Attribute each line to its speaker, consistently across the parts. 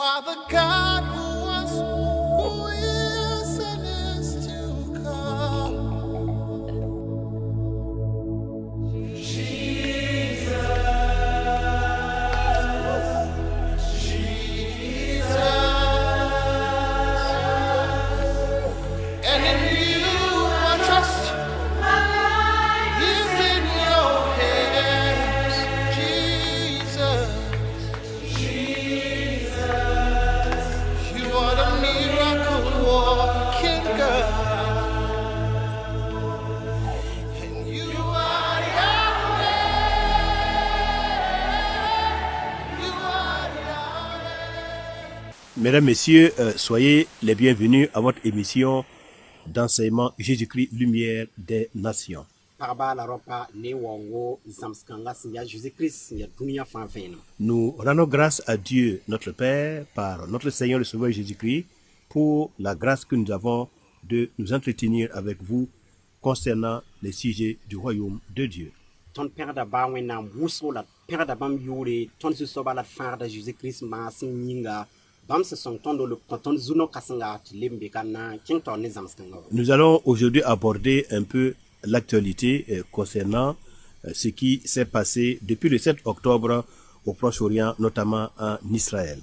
Speaker 1: are the God who was, who is, and is to come. And in you I trust. My life is in your hands, Jesus. You are the miracle working God. And you are Yahweh. You are Yahweh.
Speaker 2: Mesdames, Messieurs, soyez les bienvenus à votre émission d'enseignement Jésus-Christ, lumière des nations. Nous rendons grâce à Dieu, notre Père, par notre Seigneur le Sauveur Jésus-Christ, pour la grâce que nous avons de nous entretenir avec vous concernant les sujets du royaume de Dieu.
Speaker 3: Ton père d'abord, père d'abord, ton soba la fin de Jésus-Christ, ma signinga.
Speaker 2: Nous allons aujourd'hui aborder un peu l'actualité concernant ce qui s'est passé depuis le 7 octobre au Proche-Orient, notamment en Israël.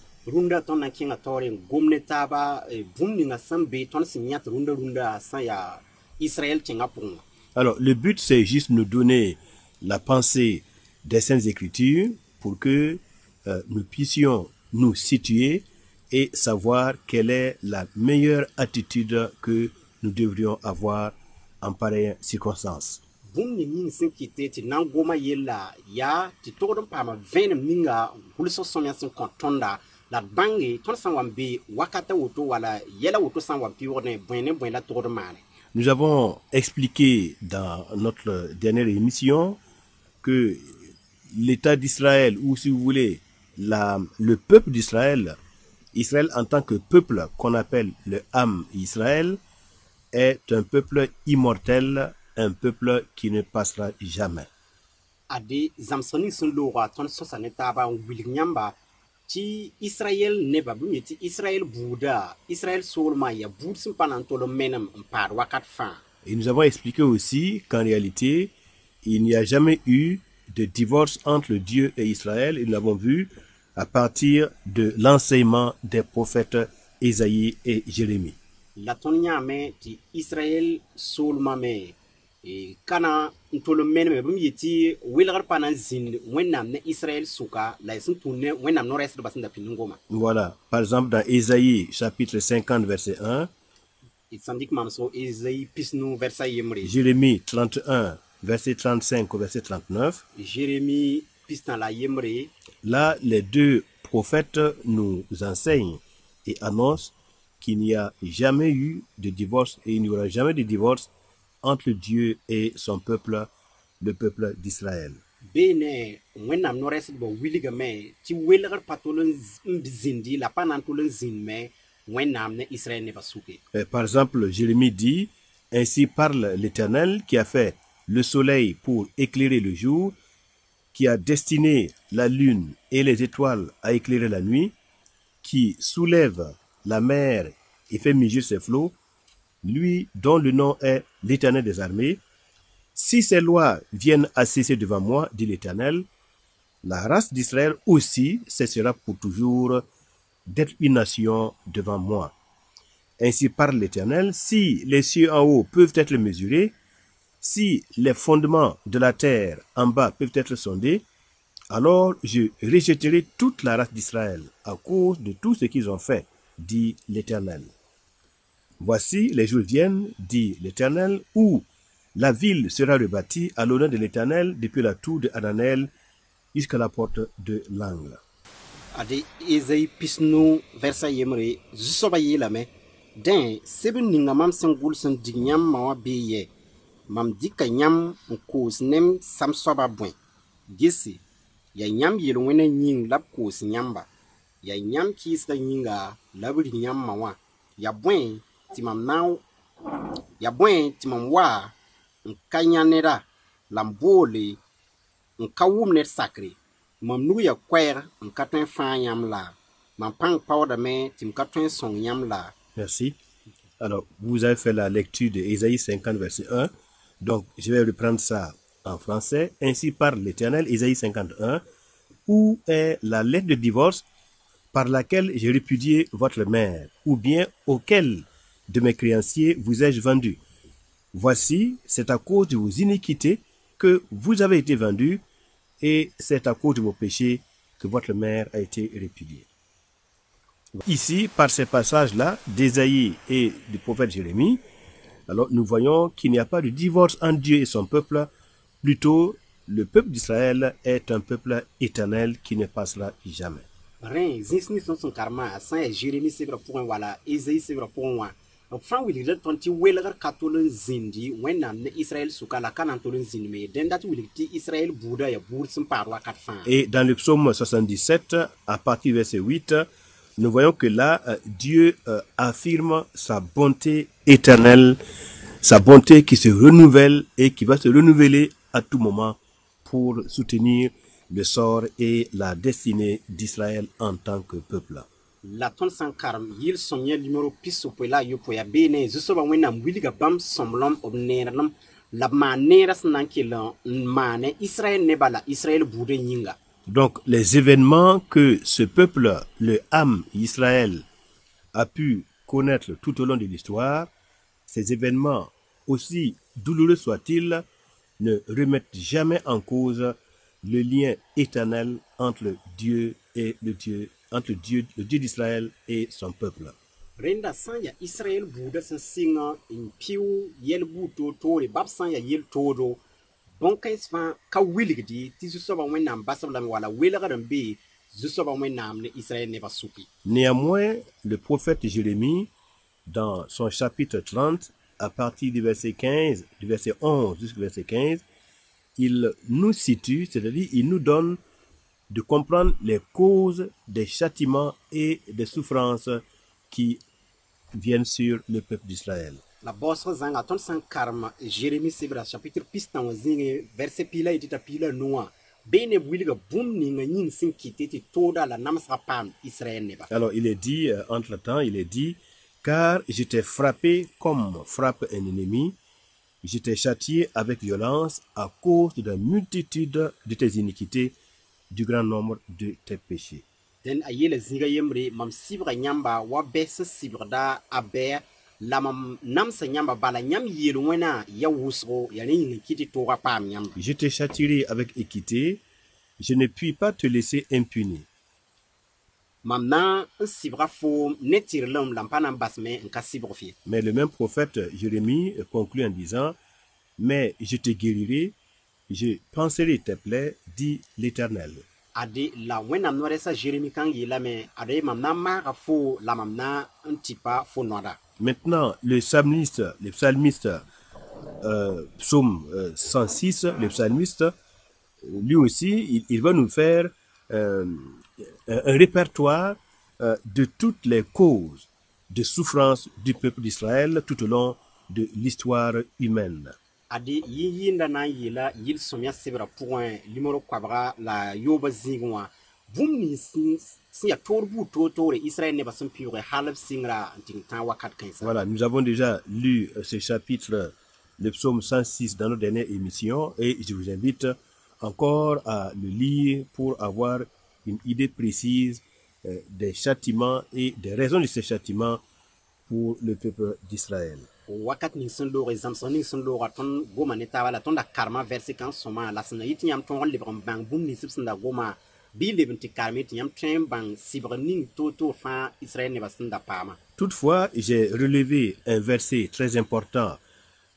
Speaker 2: Alors, le but, c'est juste nous donner la pensée des Saintes Écritures pour que nous puissions nous situer et savoir quelle est la meilleure attitude que nous devrions avoir en pareille circonstance. Nous avons expliqué dans notre dernière émission que l'État d'Israël, ou si vous voulez, le peuple d'Israël, Israël en tant que peuple qu'on appelle le Ham Israël, est un peuple immortel, un peuple qui ne passera jamais. Et nous avons expliqué aussi qu'en réalité, il n'y a jamais eu de divorce entre Dieu et Israël, et nous l'avons vu à partir de l'enseignement des prophètes Ésaïe et Jérémie. Voilà, par exemple dans Ésaïe chapitre 50 verset 1, Jérémie 31 verset 35 au verset 39, là, les deux prophètes nous enseignent et annoncent qu'il n'y a jamais eu de divorce et il n'y aura jamais de divorce entre Dieu et son peuple, le peuple d'Israël. Par exemple, Jérémie dit, « Ainsi parle l'Éternel qui a fait le soleil pour éclairer le jour, qui a destiné la lune et les étoiles à éclairer la nuit, qui soulève la mer et fait mugir ses flots, lui dont le nom est l'Éternel des armées. Si ces lois viennent à cesser devant moi, dit l'Éternel, la race d'Israël aussi cessera pour toujours d'être une nation devant moi. Ainsi parle l'Éternel, si les cieux en haut peuvent être mesurés, si les fondements de la terre en bas peuvent être sondés, alors je rejetterai toute la race d'Israël à cause de tout ce qu'ils ont fait, dit l'Éternel. Voici les jours viennent, dit l'Éternel, où la ville sera rebâtie à l'honneur de l'Éternel depuis la tour de Hananel jusqu'à la porte de l'angle.
Speaker 3: Ade Ésaïe pisno verset yemre zusoba yelame den seben ningamam sengul sen dignam mawa beye mam dika nyam nkos nem sam soba bwen gisi ya nyam yelo wena nying lab kos nyamba ya nyam kiska nyinga labri nyam mawa ya bwen timam naw ya bwen timam wa nkanyanera lambole nkawum net sacré mam nu ya kwer nkaten fa nyam la Mam pang pawda me tim ka tõe n sõng yãmb la.
Speaker 2: Merci. Alors, vous avez fait la lecture de Ésaïe 50, verset 1. Donc, je vais reprendre ça en français. Ainsi parle l'Éternel, Ésaïe 51. Où est la lettre de divorce par laquelle j'ai répudié votre mère? Ou bien auquel de mes créanciers vous ai-je vendu? Voici, c'est à cause de vos iniquités que vous avez été vendus, et c'est à cause de vos péchés que votre mère a été répudiée. Ici, par ces passages-là, d'Ésaïe et du prophète Jérémie, alors nous voyons qu'il n'y a pas de divorce entre Dieu et son peuple. Plutôt, le peuple d'Israël est un peuple éternel qui ne passera jamais.
Speaker 3: Ren zins ni son karma san ya Jérémie sebra pour wala Ésaïe sebra pour wa. Fan wil ret tonti welgar katolin zindi wena ne Israël suka la kanan tolin zindi me den dat wil ti Israël bouda ya bour sin parwa kat fan.
Speaker 2: Et dans le psaume 77, à partir du verset 8, nous voyons que là, Dieu affirme sa bonté éternelle, sa bonté qui se renouvelle et qui va se renouveler à tout moment pour soutenir le sort et la destinée d'Israël en tant que peuple.
Speaker 3: La ton san karm yil somnya numéro piso pela yo poya bene zuso ba wena wiliga bam somlom obneram la manera snankila mane Israël ne bala Israël boude nyinga.
Speaker 2: Donc, les événements que ce peuple, le Ham Israël, a pu connaître tout au long de l'histoire, ces événements, aussi douloureux soient-ils, ne remettent jamais en cause le lien éternel entre Dieu et le Dieu d'Israël et son peuple.
Speaker 3: Renda sanya Israël bouda sen singa in piu yel buto tore bab sanya yel todo. Bon kais fan ka wiligdi ti zusoba wenam basablam wala welagaram be zusoba wenam ne Israël ne basuki.
Speaker 2: Néanmoins, le prophète Jérémie, dans son chapitre 30, à partir du verset 15, du verset 11 jusqu'au verset 15, il nous situe, c'est-à-dire il nous donne de comprendre les causes des châtiments et des souffrances qui viennent sur le peuple d'Israël.
Speaker 3: La boss zanga ton san karma Jérémie sebra chapitre pistan zinge verset pila etita pila noa bene wiliga bum ninga nyin sin kitete toda la namsa pam Israël neba.
Speaker 2: Alors il est dit, entre-temps, il est dit, car je t'ai frappé comme frappe un ennemi, je t'ai châtié avec violence à cause de la multitude de tes iniquités, du grand nombre de tes péchés.
Speaker 3: Den ayele zinga yemre mam sibra nyamba wa bes sibra abe la mam namsa nyamba bala nyam yelu wena ya wusro ya ni kiti toga pam nyamba.
Speaker 2: Je te châtierai avec équité, je ne puis pas te laisser impuni.
Speaker 3: Mam na sibra fo netir lom lampana basme nka sibra fi.
Speaker 2: Mais le même prophète Jérémie conclut en disant, mais je te guérirai, je panserai tes plaies, dit l'Éternel.
Speaker 3: Ade la wena nore sa Jérémie kan yela me ade mam na ma fo la mam na un tipa fo noda.
Speaker 2: Maintenant, le psalmiste, psaume 106, le psalmiste, lui aussi, il va nous faire un répertoire de toutes les causes de souffrance du peuple d'Israël tout au long de l'histoire humaine.
Speaker 3: Ade yinda na yela yil somya sebra point limoro kwabra la yoba zingwa bum ni sin ya torbu totore Israël ne basan pure halab singra tintan wakat kansa.
Speaker 2: Voilà, nous avons déjà lu ce chapitre, le psaume 106 dans nos dernières émissions, et je vous invite encore à le lire pour avoir une idée précise des châtiments et des raisons de ces châtiments pour le peuple d'Israël.
Speaker 3: Wakat ni sun lo examson ni sun lo raton goma ne tawala ton da karma verset kan soma la sna yitiam ton lebram bang bum ni sibsnda goma bi lebenti karmet yam train bang sibrening toto fa Israël ne basnda pama.
Speaker 2: Toutefois, j'ai relevé un verset très important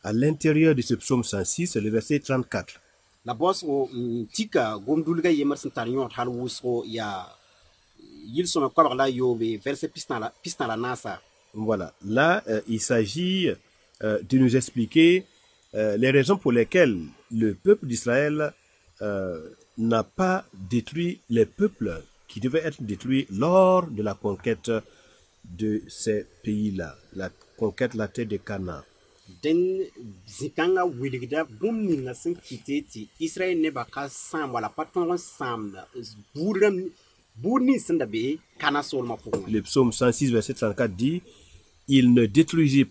Speaker 2: à l'intérieur de ce psaume 106, le verset 34.
Speaker 3: La boss o tika gomdulga yemersin tanyon hal wusro ya yil soma kwabra la yobe verset pistan la nasa.
Speaker 2: Voilà, là, il s'agit de nous expliquer les raisons pour lesquelles le peuple d'Israël n'a pas détruit les peuples qui devaient être détruits lors de la conquête de ces pays-là, la conquête de la terre de Canaan.
Speaker 3: Den zikanga wiligda bum ni nasin kiteti Israël ne baka sam wala paton sam buram buud nin sẽn da be kana soolmã pʋgẽ.
Speaker 2: Le psaume 106, verset 34 dit, il ne détruisit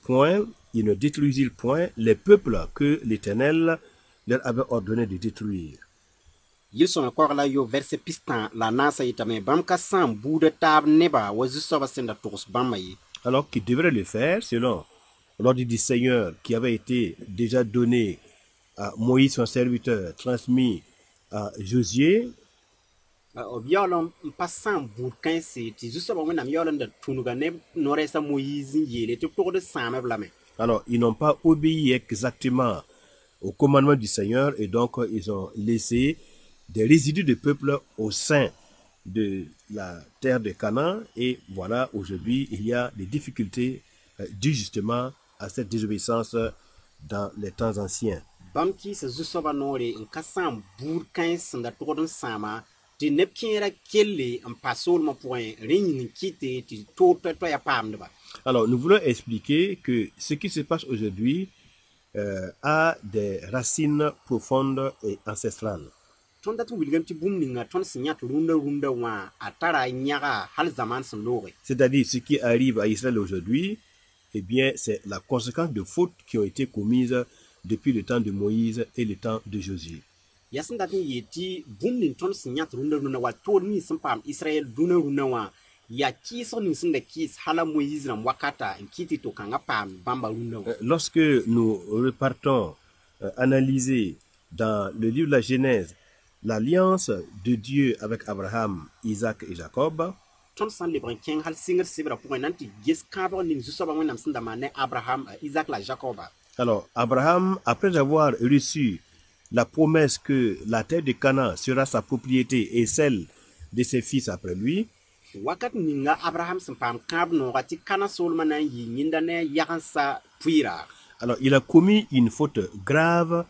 Speaker 2: point les peuples que l'Éternel leur avait ordonné de détruire.
Speaker 3: Yɩl-sõma koag la yo verset pistã la naasa yetame bãmb ka sãam buudã taab neba wa zu-soabã sẽn da togs bãmbã ye.
Speaker 2: Alors qu'il devrait le faire selon l'ordre du Seigneur qui avait été déjà donné à Moïse son serviteur, transmis à Josué.
Speaker 3: B yaool n pa sãam buud kãense tɩ zu-soabã wẽnnaam yaool n da tũnuga ne no-rɛɛsã Moïse n yeele tɩ b togd sãame b lame.
Speaker 2: Alors, ils n'ont pas obéi exactement au commandement du Seigneur et donc ils ont laissé des résidus de peuple au sein de la terre de Canaan. Et voilà, aujourd'hui, il y a des difficultés dues justement à cette désobéissance dans les temps anciens.
Speaker 3: Bãmb kɩɩsa zu-soabã noore n ka sãam buud kãens sẽn da togd n sãama tɩ neb kẽera kelle n pa soolmã pʋgẽ rẽ yĩng n kɩte tɩ toog toɛ-toɛya paamdba.
Speaker 2: Alors, nous voulons expliquer que ce qui se passe aujourd'hui a des racines profondes et ancestrales.
Speaker 3: Tõnd dat n wilgame tɩ bũmb ninga tõnd sẽn yãt rũndã wã a tara yãga hal zamaan sẽn looge.
Speaker 2: C'est-à-dire ce qui arrive à Israël aujourd'hui, eh bien, c'est la conséquence de fautes qui ont été commises depuis le temps de Moïse et le temps de Josué.
Speaker 3: Ya sẽn dat n yee tɩ bũmb ning tõnd sẽn yãt rũndã wa toor nins sẽn paam Israɛl rũndã wã ya kɩɩsg ning sẽn da kɩɩs hala Moïse rãmb wakata n kɩ tɩ to-kãngã paam bãmba rũndã wã.
Speaker 2: Lorsque nous repartons analyser dans le livre de la Genèse l'alliance de Dieu avec Abraham, Isaac et Jacob,
Speaker 3: tõnd sã n lebg n kẽng hal sɩngr sebrã pʋgẽ nan tɩ ges kãabg ning zu-soabã wẽnnaam sẽn da maan ne Abraham, Isaac la Jacoba.
Speaker 2: Alors, Abraham, après avoir reçu la promesse que la terre de Canaan sera sa propriété et celle de ses fils après lui,
Speaker 3: wakat ninga Abraham sẽn paam kãab nooga tɩ kana soolmã na n yɩ yĩnda ne yagensa pʋɩɩra.
Speaker 2: alors il a commis une faute grave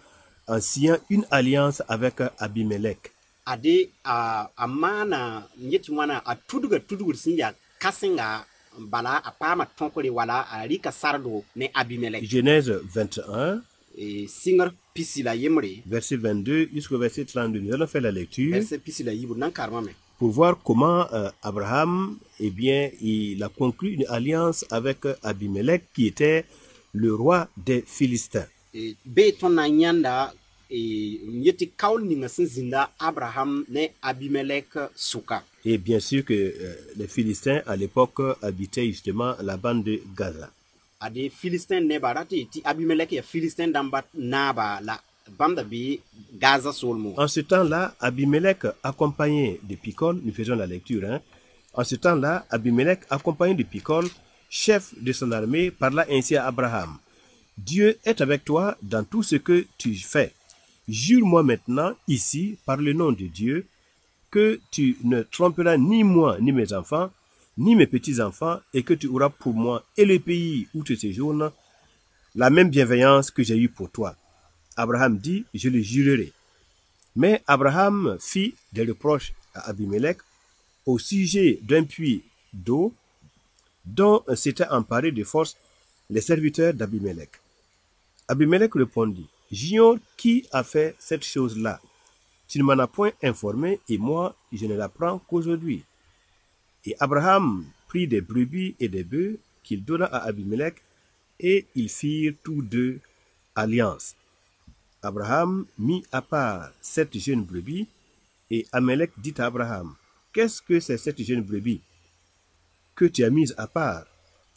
Speaker 2: en signant une alliance avec Abimelech.
Speaker 3: Ade a maana n yet wãna a tudgr sẽn ya kãsenga bala a paama tõkre wala a rɩka sardo ne Abimelech.
Speaker 2: Genèse 21,
Speaker 3: Sɩngr pisi la yembre,
Speaker 2: verset 22 jusqu'au verset 32. Nous allons faire la lecture
Speaker 3: verset pisi la yibr nan karemame.
Speaker 2: pour voir comment Abraham, eh bien, il a conclu une alliance avec Abimelech qui était le roi des Philistins.
Speaker 3: Be tõnd na n yãnda n yet tɩ kaool ninga sẽn zĩnda Abraham ne Abimelech sʋka.
Speaker 2: Et bien sûr que les Philistins à l'époque habitaient justement la bande de Gaza.
Speaker 3: Ade Philistin neba rate tɩ Abimelech ya Philistin dãmba naaba la bãmb da be Gaza soolmo.
Speaker 2: En ce temps-là, Abimelech accompagné de Picol, nous faisons la lecture, hein. En ce temps-là, Abimelech accompagné de Picol, chef de son armée, parla ainsi à Abraham. Dieu est avec toi dans tout ce que tu fais. Jure-moi maintenant, ici, par le nom de Dieu, que tu ne tromperas ni moi, ni mes enfants, ni mes petits-enfants, et que tu auras pour moi et le pays où tu séjournes la même bienveillance que j'ai eue pour toi. Abraham dit, je le jurerai. Mais Abraham fit des reproches à Abimelech au sujet d'un puits d'eau dont s'étaient emparés de force les serviteurs d'Abimelech. Abimelech répondit, j'ignore qui a fait cette chose-là. Tu ne m'en as point informé et moi, je ne l'apprends qu'aujourd'hui. Et Abraham prit des brebis et des bœufs qu'il donna à Abimelech et ils firent tous deux alliance. Abraham mit à part 7 jeunes brebis et Abimelech dit à Abraham, qu'est-ce que c'est cette jeune brebis que tu as mise à part?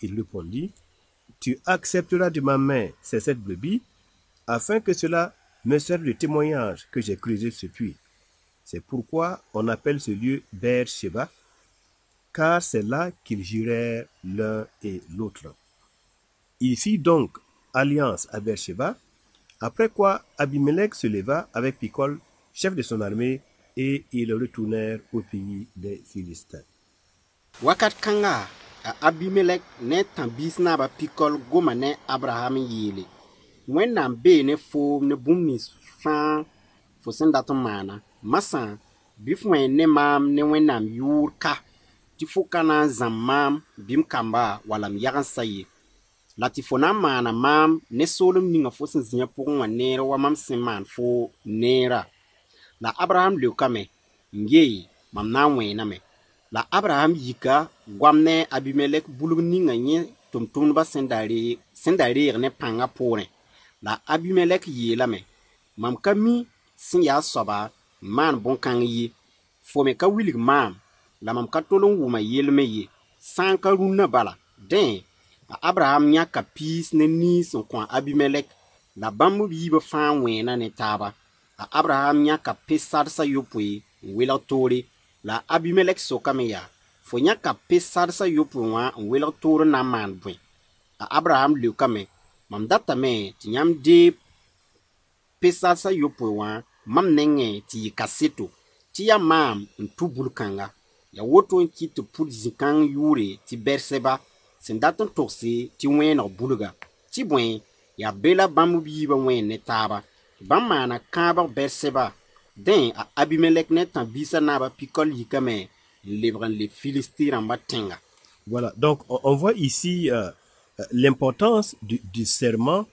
Speaker 2: Il répondit, tu accepteras de ma main ces 7 brebis afin que cela me serve de témoignage que j'ai creusé ce puits. C'est pourquoi on appelle ce lieu Beer-Sheba, car c'est là qu'ils jurèrent l'un et l'autre. Il fit donc alliance à Beer-Sheba, après quoi Abimelech se leva avec Picol, chef de son armée, et ils retournèrent au pays des Philistins.
Speaker 3: Wakat kanga Abimelech ne tambis na ba Picol goma ne Abraham yele. Wẽnnaam bee ne foom ne bũmb nins fãa fo sẽn dat n maana masã bɩ f wẽ ne maam ne wẽnnaam yʋʋr ka tɩ fo ka na n zãm maam bɩm kamba wala m yagensã ye la tɩ fo na n maana maam ne soolem ninga fo sẽn zĩã pʋgẽ wã neer wa mam sẽn maan fo neera la Abraham leokame n yee mam na n wẽename La Abraham yika gwamne Abimelek bulug ninga nye tumtumba sendare ne panga pore. La Abimelek yelame. Mam kami sin ya soba man bon kang yi. Fome ka wilig mam. La mam ka tolong wuma yelme yi. San ka runa bala. Den, Abraham nya ka pis ne ni son kwa Abimelek. La bambu yiba fan wena ne taba. Abraham nya ka pesar sa yopwe wela tori. La Abimelek sokameya. Fo nya ka pesar sa yopwe wela tori na man bwe. Abraham lukame. Mam data me ti nyam de pesar sa yopwe mam nenge ti kaseto. Ti ya mam ntubul kanga. Ya woto nki te put zikang yure ti berseba. Sen datan tokse ti wena buluga. Ti bwen ya bela bambu biba wene taba. Bamana kaba berseba. Den Abimelek net en bisa naba pikol yikame lebran les Philistins en batenga.
Speaker 2: Voilà, donc on voit ici l'importance du serment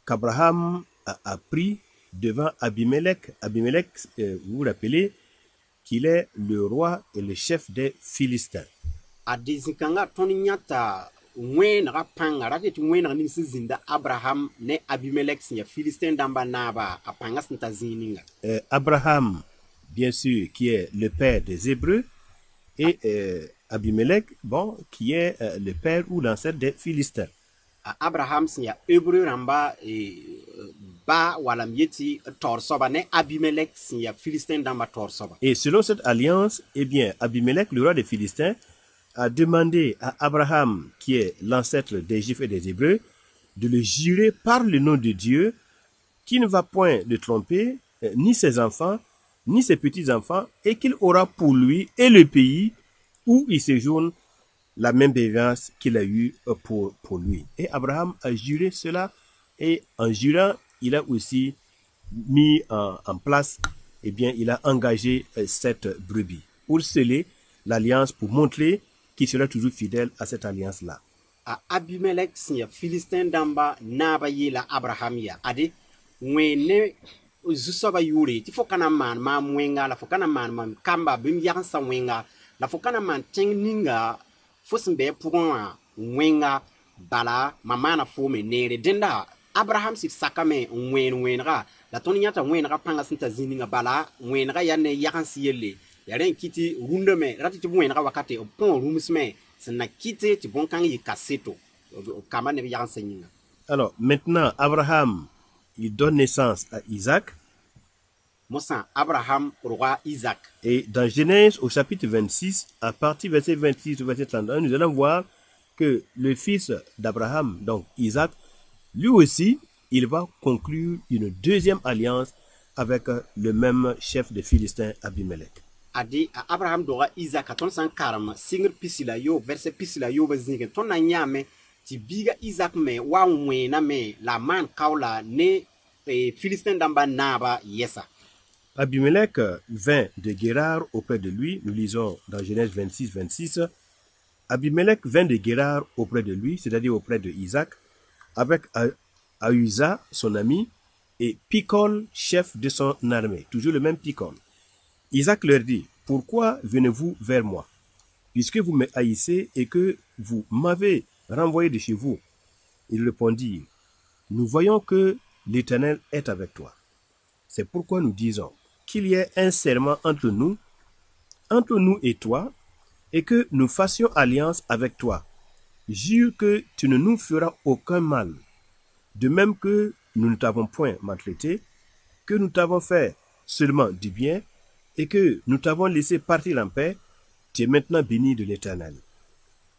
Speaker 2: qu'Abraham a pris devant Abimelech. Abimelech, vous vous rappelez qu'il est le roi et le chef des Philistins.
Speaker 3: Adizikanga toninyata wen rapanga raketi wen ni sizinda Abraham ne Abimelech ya Philistin damba naba apanga sintazininga.
Speaker 2: Abraham, bien sûr, qui est le père des Hébreux, et Abimelech, bon, qui est le père ou l'ancêtre des Philistins.
Speaker 3: Abraham ya Hébreu ramba ba walam yeti torsoba ne Abimelech ya Philistin damba torsoba.
Speaker 2: Et selon cette alliance, eh bien, Abimelech, le roi des Philistins, a demandé à Abraham, qui est l'ancêtre des Juifs et des Hébreux, de le jurer par le nom de Dieu, qui ne va point le tromper, ni ses enfants, ni ses petits-enfants, et qu'il aura pour lui et le pays où il séjourne la même bienveillance qu'il a eue pour lui. Et Abraham a juré cela, et en jurant, il a aussi mis en place, eh bien, il a engagé cette brebis pour sceller l'alliance, pour montrer qu'il sera toujours fidèle à cette alliance-là.
Speaker 3: Abimelech ya Philistin damba naba yela Abraham ya ade wene zusoba yuri ti fokana man ma mwenga la fokana man kamba bim yansa wenga la fokana man tengninga fosimbe pour wenga bala mamana fome nere denda Abraham si sakame wenra la toninyata wenra panga sinta zininga bala wenra yane yakansi yele yaren kiti rundeme ratiti wenra wakati pon rumusme sena kiti ti bonkang yi kaseto kama ne yakansenyinga.
Speaker 2: Alors maintenant Abraham il donne naissance à Isaac.
Speaker 3: Abraham roi Isaac.
Speaker 2: Et dans Genèse au chapitre 26, à partir verset 26 au verset 31, nous allons voir que le fils d'Abraham, donc Isaac, lui aussi, il va conclure une deuxième alliance avec le même chef des Philistins, Abimelech.
Speaker 3: Adi Abraham roi Isaac a ton san karama singer pisila yo verset pisila yo bazinga ton na nyame ti biga Isaac me wa mwena me la man kaula ne Philistin damba naba yesa.
Speaker 2: Abimelech vint de Guérar auprès de lui. Nous lisons dans Genèse 26, 26. Abimelech vint de Guérar auprès de lui, c'est-à-dire auprès de Isaac, avec Ahuza, son ami, et Picol, chef de son armée. Toujours le même Picol. Isaac leur dit, « Pourquoi venez-vous vers moi, puisque vous me haïssez et que vous m'avez renvoyé de chez vous ?» Ils répondirent, « Nous voyons que l'Éternel est avec toi. C'est pourquoi nous disons qu'il y ait un serment entre nous et toi, et que nous fassions alliance avec toi. Jure que tu ne nous feras aucun mal, de même que nous ne t'avons point maltraité, que nous t'avons fait seulement du bien, et que nous t'avons laissé partir en paix. Tu es maintenant béni de l'Éternel. »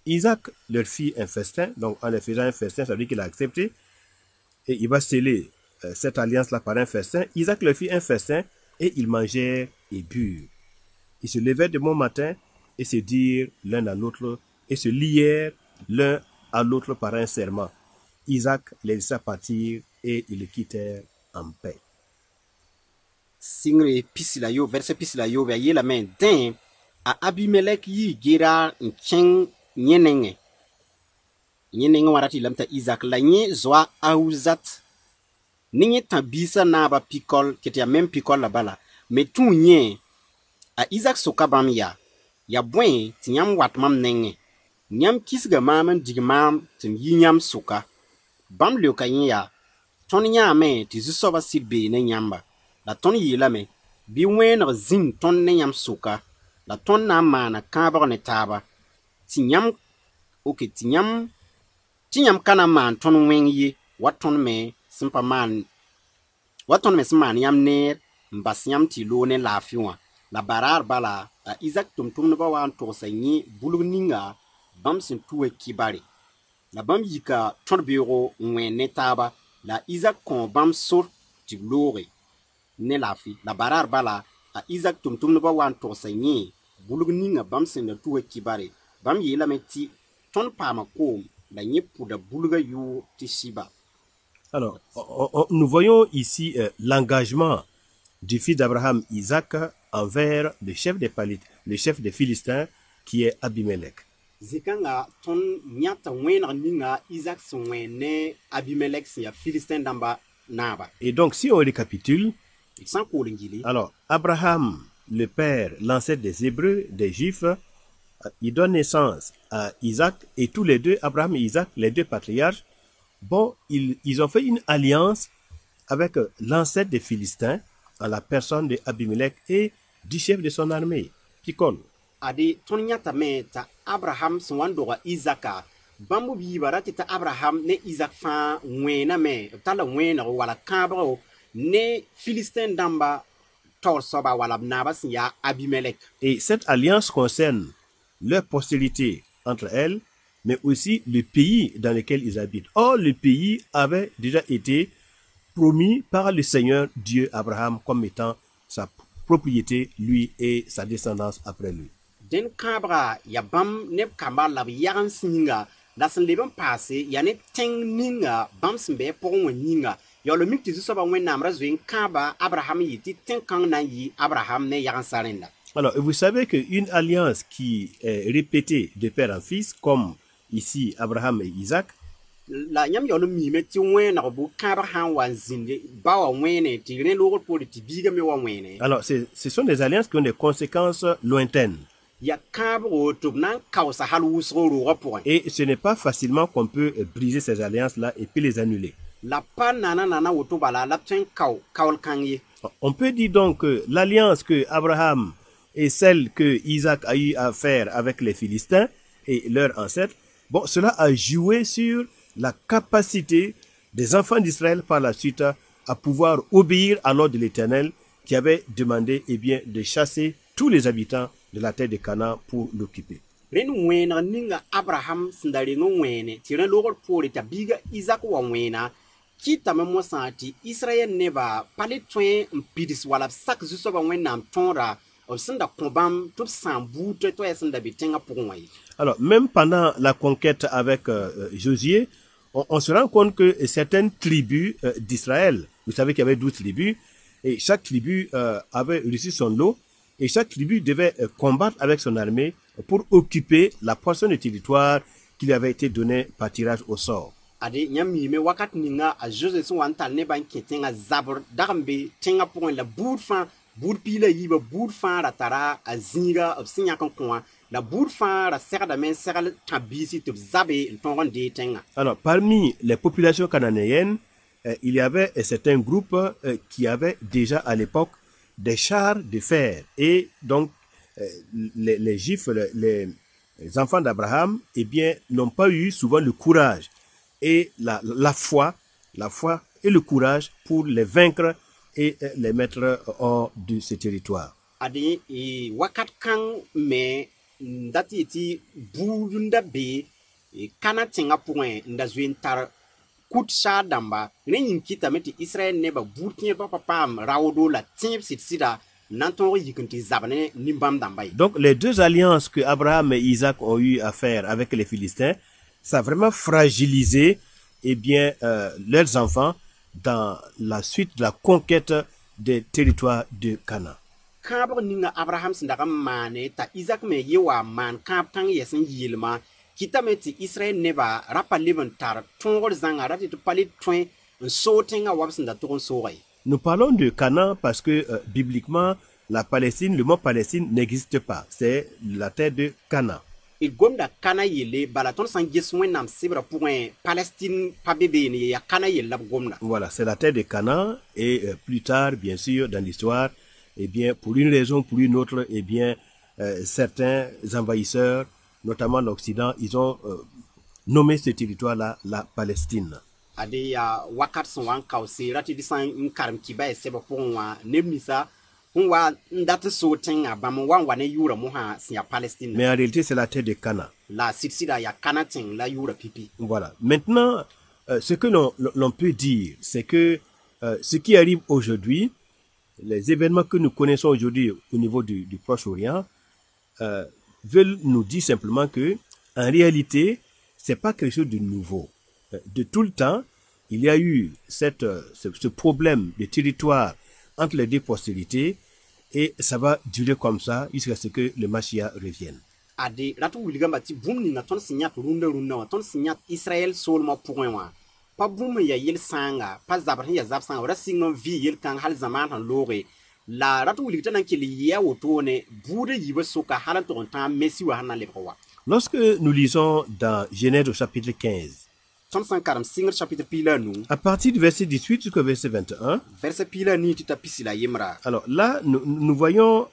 Speaker 2: Isaac leur fit un festin, donc en leur faisant un festin, ça veut dire qu'il a accepté, et il va sceller cette alliance-là par un festin. Isaac leur fit un festin, et ils mangèrent et burent. Ils se levèrent de bon matin, et se dirent l'un à l'autre, et se lièrent l'un à l'autre par un serment. Isaac les laissa partir, et ils le quittèrent en paix.
Speaker 3: Singre pisila yo verset pisila yo ba yela men den a Abimelech yi gira nchen nyenenge warati lamta Isaac la nye zwa Ahuzat ninye tabisa na ba Picol kete ya même Picol la bala mais tout nye a Isaac soka bamia ya bõe tɩ yãmb wat mam nengẽ. Yãmb kisga maam n dig maam tɩ m yi yãmb sʋka. Bãmb leoka yẽ yaa, tõnd yãame tɩ Zu-soabã sɩd bee ne yãmba. La tõnd yeelame, bɩ wẽeneg zĩnd tõnd ne yãmb sʋka, la tõnd na n maana kãabg ne taaba. Tɩ yãmb ka na n maan tõnd wẽng ye, wa tõnd me sẽn maan yãmb neer n bas yãmb tɩ y loog ne laafɩ wã. La baraar bala, a Izak tʋmtʋmdbã wa n togsa yẽ bulg ninga bãmb sẽn tu wã kibare. La bãmb yika tõd-beoogo n wẽen ne taaba, la Izak kõ bãmb sor tɩ b looge ne laafɩ. La baraar bala, a Izak tʋmtʋmdbã wa n togsa yẽ bulg ninga bãmb sẽn da tu wã kibare. Bãmb yeelame tɩ tõnd paama koom la yẽ pʋda bulga yʋʋr tɩ Shiba.
Speaker 2: Alors, nous voyons ici l'engagement du fils d'Abraham, Isaac, envers le chef des Philistins, qui est Abimelech.
Speaker 3: Zikanga ton nyata wẽneg ninga Isaac sẽn wẽen ne Abimelech sẽn yaa Philistin dãmba naaba.
Speaker 2: Et donc, si on récapitule,
Speaker 3: D sã n kool n gili,
Speaker 2: alors, Abraham, le père, l'ancêtre des Hébreux, des Juifs, il donne naissance à Isaac, et tous les deux, Abraham et Isaac, les deux patriarches, bon, ils ont fait une alliance avec l'ancêtre des Philistins, en la personne de Abimelech et du chef de son armée, Pikol.
Speaker 3: ade ton nyata me t'a Abraham sẽn wa n doga Izaka, bãmb b yiiba ra tɩ t'a Abraham ne Izak fãa wẽename b tara wẽeneg wala kãabgo ne Philistin dãmba taoor soaba wala b naaba sẽn yaa Abimelech.
Speaker 2: Et cette alliance concerne leur postérité entre elles, mais aussi le pays dans lequel ils habitent. Or, le pays avait déjà été promis par le Seigneur Dieu Abraham comme étant sa propriété, lui et sa descendance après lui.
Speaker 3: Den kãabga ya bãmb neb kãmba la b yag n sĩnga la sẽn leb n paase yaa ne tẽng ninga bãmb sẽn bɩ pʋgẽ wã yĩnga yaool mik tɩ Zu-soabã Wẽnnaam ra zoe n kãaba Abraham n yɩ tɩ tẽn-kãng na n yɩ Abraham ne yag-n-sa rẽnda.
Speaker 2: Alors, vous savez qu'une alliance qui est répétée de père en fils, comme ici Abraham et Isaac,
Speaker 3: La yãmb yaool n miime tɩ wẽeneg bʋ kãabg sã n wa n zĩnd ba wa wẽene tɩ rẽ loogr poore tɩ biiga me wa wẽene.
Speaker 2: alors ce sont des alliances qui ont des conséquences lointaines.
Speaker 3: Ya kãabgo tɩ b na n kaosa hal wʋsg roogã pʋgẽ.
Speaker 2: Et ce n'est pas facilement qu'on peut briser ces alliances-là et puis les annuler.
Speaker 3: La pa nana woto bala la b tõe n kaool kãng ye.
Speaker 2: On peut dire donc que l'alliance que Abraham et celle que Isaac a eu à faire avec les Philistins et leurs ancêtres, bon, cela a joué sur la capacité des enfants d'Israël par la suite à pouvoir obéir à l'ordre de l'Éternel qui avait demandé de chasser tous les habitants de la terre de Canaan pour l'occuper.
Speaker 3: Rẽnd wẽeneg ninga Abraham sẽn da reng n wẽene tɩ rẽ loogr poore t'a biiga Izak wa wẽena kɩtame mosã tɩ Israyɛl nebã pa le tõe n pids wala b sak Zu-soabã Wẽnnaam tõodã b sẽn da kõ bãmb tɩ b sã n buud toɛ sẽn da be tẽngã pʋgẽ wã ye.
Speaker 2: Alors, même pendant la conquête avec Josué, on se rend compte que certaines tribus d'Israël, vous savez qu'il y avait 12 tribus, et chaque tribu avait reçu son lot, et chaque tribu devait combattre avec son armée pour occuper la portion du territoire qui lui avait été donnée par tirage au sort.
Speaker 3: Ade yãmb miime wakat ninga a José sẽn wa n tall nebã n kẽ tẽngã zabr dag n be tẽngã pʋgẽ la buud fãa buud piila yiiba buud fãa ra tara a zĩiga b sẽn yãk n kõ wã la buud fãa ra segdame n segl tãb-biisi tɩ b zabe n tõog n dee tẽngã.
Speaker 2: Alors, parmi les populations cananéennes, il y avait certains groupes qui avaient déjà à l'époque des chars de fer. Et donc, les Juifs, les enfants d'Abraham, n'ont pas eu souvent le courage et la foi et le courage pour les vaincre et les mettre hors de ce territoire.
Speaker 3: Ade wakat kãng me n dat yɩ tɩ buud n da be kana tẽngã pʋgẽ n da zoe n tar kut saa dãmba rẽ yĩn kɩtame tɩ Israyɛl nebã buud kẽedbã pa paam raoodo la tẽeb sɩd-sɩda n na n tõog yik n tɩ zab ne nin-bãmb dãmba ye.
Speaker 2: Donc les deux alliances que Abraham et Isaac ont eu à faire avec les Philistins, ça a vraiment fragilisé leurs enfants dans la suite de la conquête des territoires de Canaan.
Speaker 3: Kãabg ninga Abraham sẽn dag n maane t'a Izak me ye wa maan kãab kãng yɛs n yɩɩlma kɩtame tɩ Israyɛl nebã ra pa leb n tar tõogr zãnga ra tɩ tɩ pa le tõe n soog tẽngã wa b sẽn da tʋg n soogã ye.
Speaker 2: Nous parlons de Canaan parce que bibliquement, la Palestine, le mot Palestine n'existe pas. C'est la terre de Canaan.
Speaker 3: Il gomda kana yele bala ton san gis wennam sibra pour un Palestine pa bébé ni ya kana yele lab gomda.
Speaker 2: Voilà, c'est la terre de Canaan et plus tard, bien sûr, dans l'histoire, eh bien, pour une raison, pour une autre, eh bien, certains envahisseurs, notamment l'Occident, ils ont nommé ce territoire-là la Palestine.
Speaker 3: Ade ya wakat son wan kausi rati disan in karam kiba e seba pour wa nemisa wa ndate so tenga ba mo wan wane yura mo ha sia Palestine.
Speaker 2: Mais en réalité, c'est la terre de Canaan.
Speaker 3: La sitsida ya kanatin la yura pipi.
Speaker 2: Voilà. Maintenant, ce que l'on peut dire, c'est que ce qui arrive aujourd'hui, les événements que nous connaissons aujourd'hui au niveau du Proche-Orient, veulent nous dire simplement que, en réalité, c'est pas quelque chose de nouveau. De tout le temps, il y a eu ce problème de territoire entre les deux postérités, et ça va durer comme ça jusqu'à ce que le Mashiach revienne.
Speaker 3: Ade ratu wuligamba ti bum ni na ton signat runda wa ton signat Israël solma point wa pa bum ya yel sanga pa zabar ya zab sanga ra singnon vi yel kan hal zaman han lore la ratu wuligta nan ke liya wotone bude yibe soka halan ton tan messi wa hanan le wa.
Speaker 2: Lorsque nous lisons dans Genèse au chapitre 15,
Speaker 3: ton san karam singer chapitre pila nu
Speaker 2: à partir du verset 18 jusqu'au verset 21,
Speaker 3: verset pila ni tita pisila yemra.
Speaker 2: Alors là, nous voyons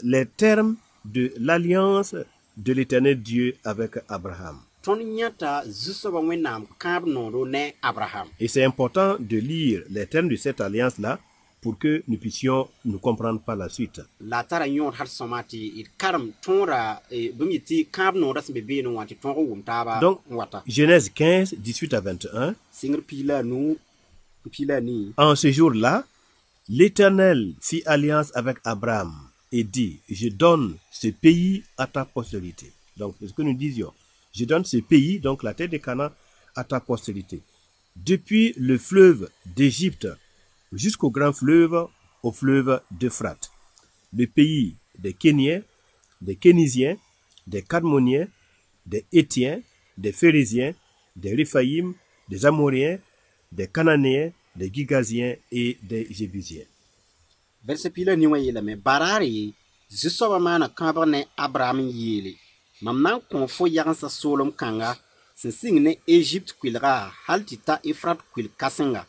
Speaker 2: les termes de l'alliance de l'Éternel Dieu avec Abraham.
Speaker 3: Ton nyata zusoba wenam kab no ne Abraham.
Speaker 2: Et c'est important de lire les termes de cette alliance-là pour que nous puissions nous comprendre par la suite.
Speaker 3: La tara nyon har somati it karam tonra bumiti kab no ras bebe no wanti tonro wumtaba
Speaker 2: Donc,
Speaker 3: wata.
Speaker 2: Genèse 15, 18 à 21.
Speaker 3: Singer pila nu pila ni.
Speaker 2: En ce jour-là, l'Éternel fit alliance avec Abraham et dit, je donne ce pays à ta postérité. Donc, c'est ce que nous disions. Je donne ce pays, donc la terre de Canaan, à ta postérité. Depuis le fleuve d'Égypte jusqu'au grand fleuve, au fleuve d'Euphrate. Le pays des Kéniens, des Kénisiens, des Cadmoniens, des Hétiens, des Phérésiens, des Réphaïm, des Amoréens, des Cananéens, des Gigasiens et des Jébusiens.
Speaker 3: Verset pila ni wa yela me barari zusoba mana kabane Abraham yele. Mamnan kon fo yagansa solom kanga sing ne Egypte kwilra haltita Efrat kwil kasenga.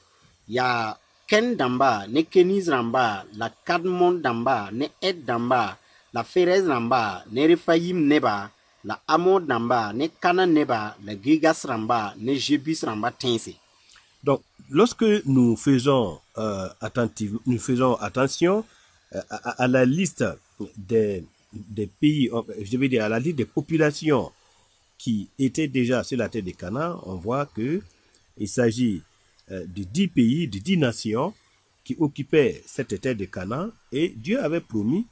Speaker 3: Ya Ken damba ne Keniz ramba la Kadmon damba ne Ed damba la Pérez ramba ne Réphaïm neba la Amon damba ne Kana neba la Gigas ramba ne Jébus ramba tense.
Speaker 2: Donc, lorsque nous faisons attention à la liste des pays, je veux dire à la liste des populations qui étaient déjà sur la terre de Canaan, on voit que il s'agit de 10 pays, de 10 nations qui occupaient cette terre de Canaan, et Dieu avait promis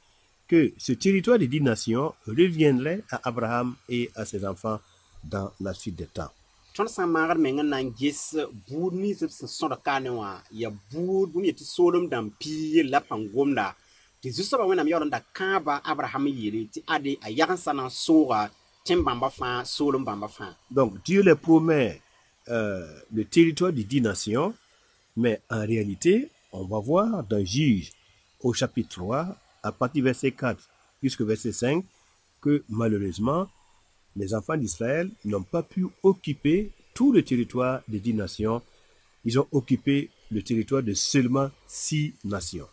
Speaker 2: que ce territoire des 10 nations reviendrait à Abraham et à ses enfants dans la suite des temps.
Speaker 3: Ton san magar menga nan gis bur ni se son kane wa ya bur bum yeti solom dam pi la pangomda ti zusoba wena mi yoronda kaba Abraham yiri ti ade ayagan sana sora tembamba fa solom bamba fa.
Speaker 2: Donc Dieu les promet le territoire des 10 nations, mais en réalité, on va voir dans Juge au chapitre 3, à partir du verset 4 jusqu'au verset 5, que malheureusement, les enfants d'Israël n'ont pas pu occuper tout le territoire des 10 nations. Ils ont occupé le territoire de seulement 6 nations.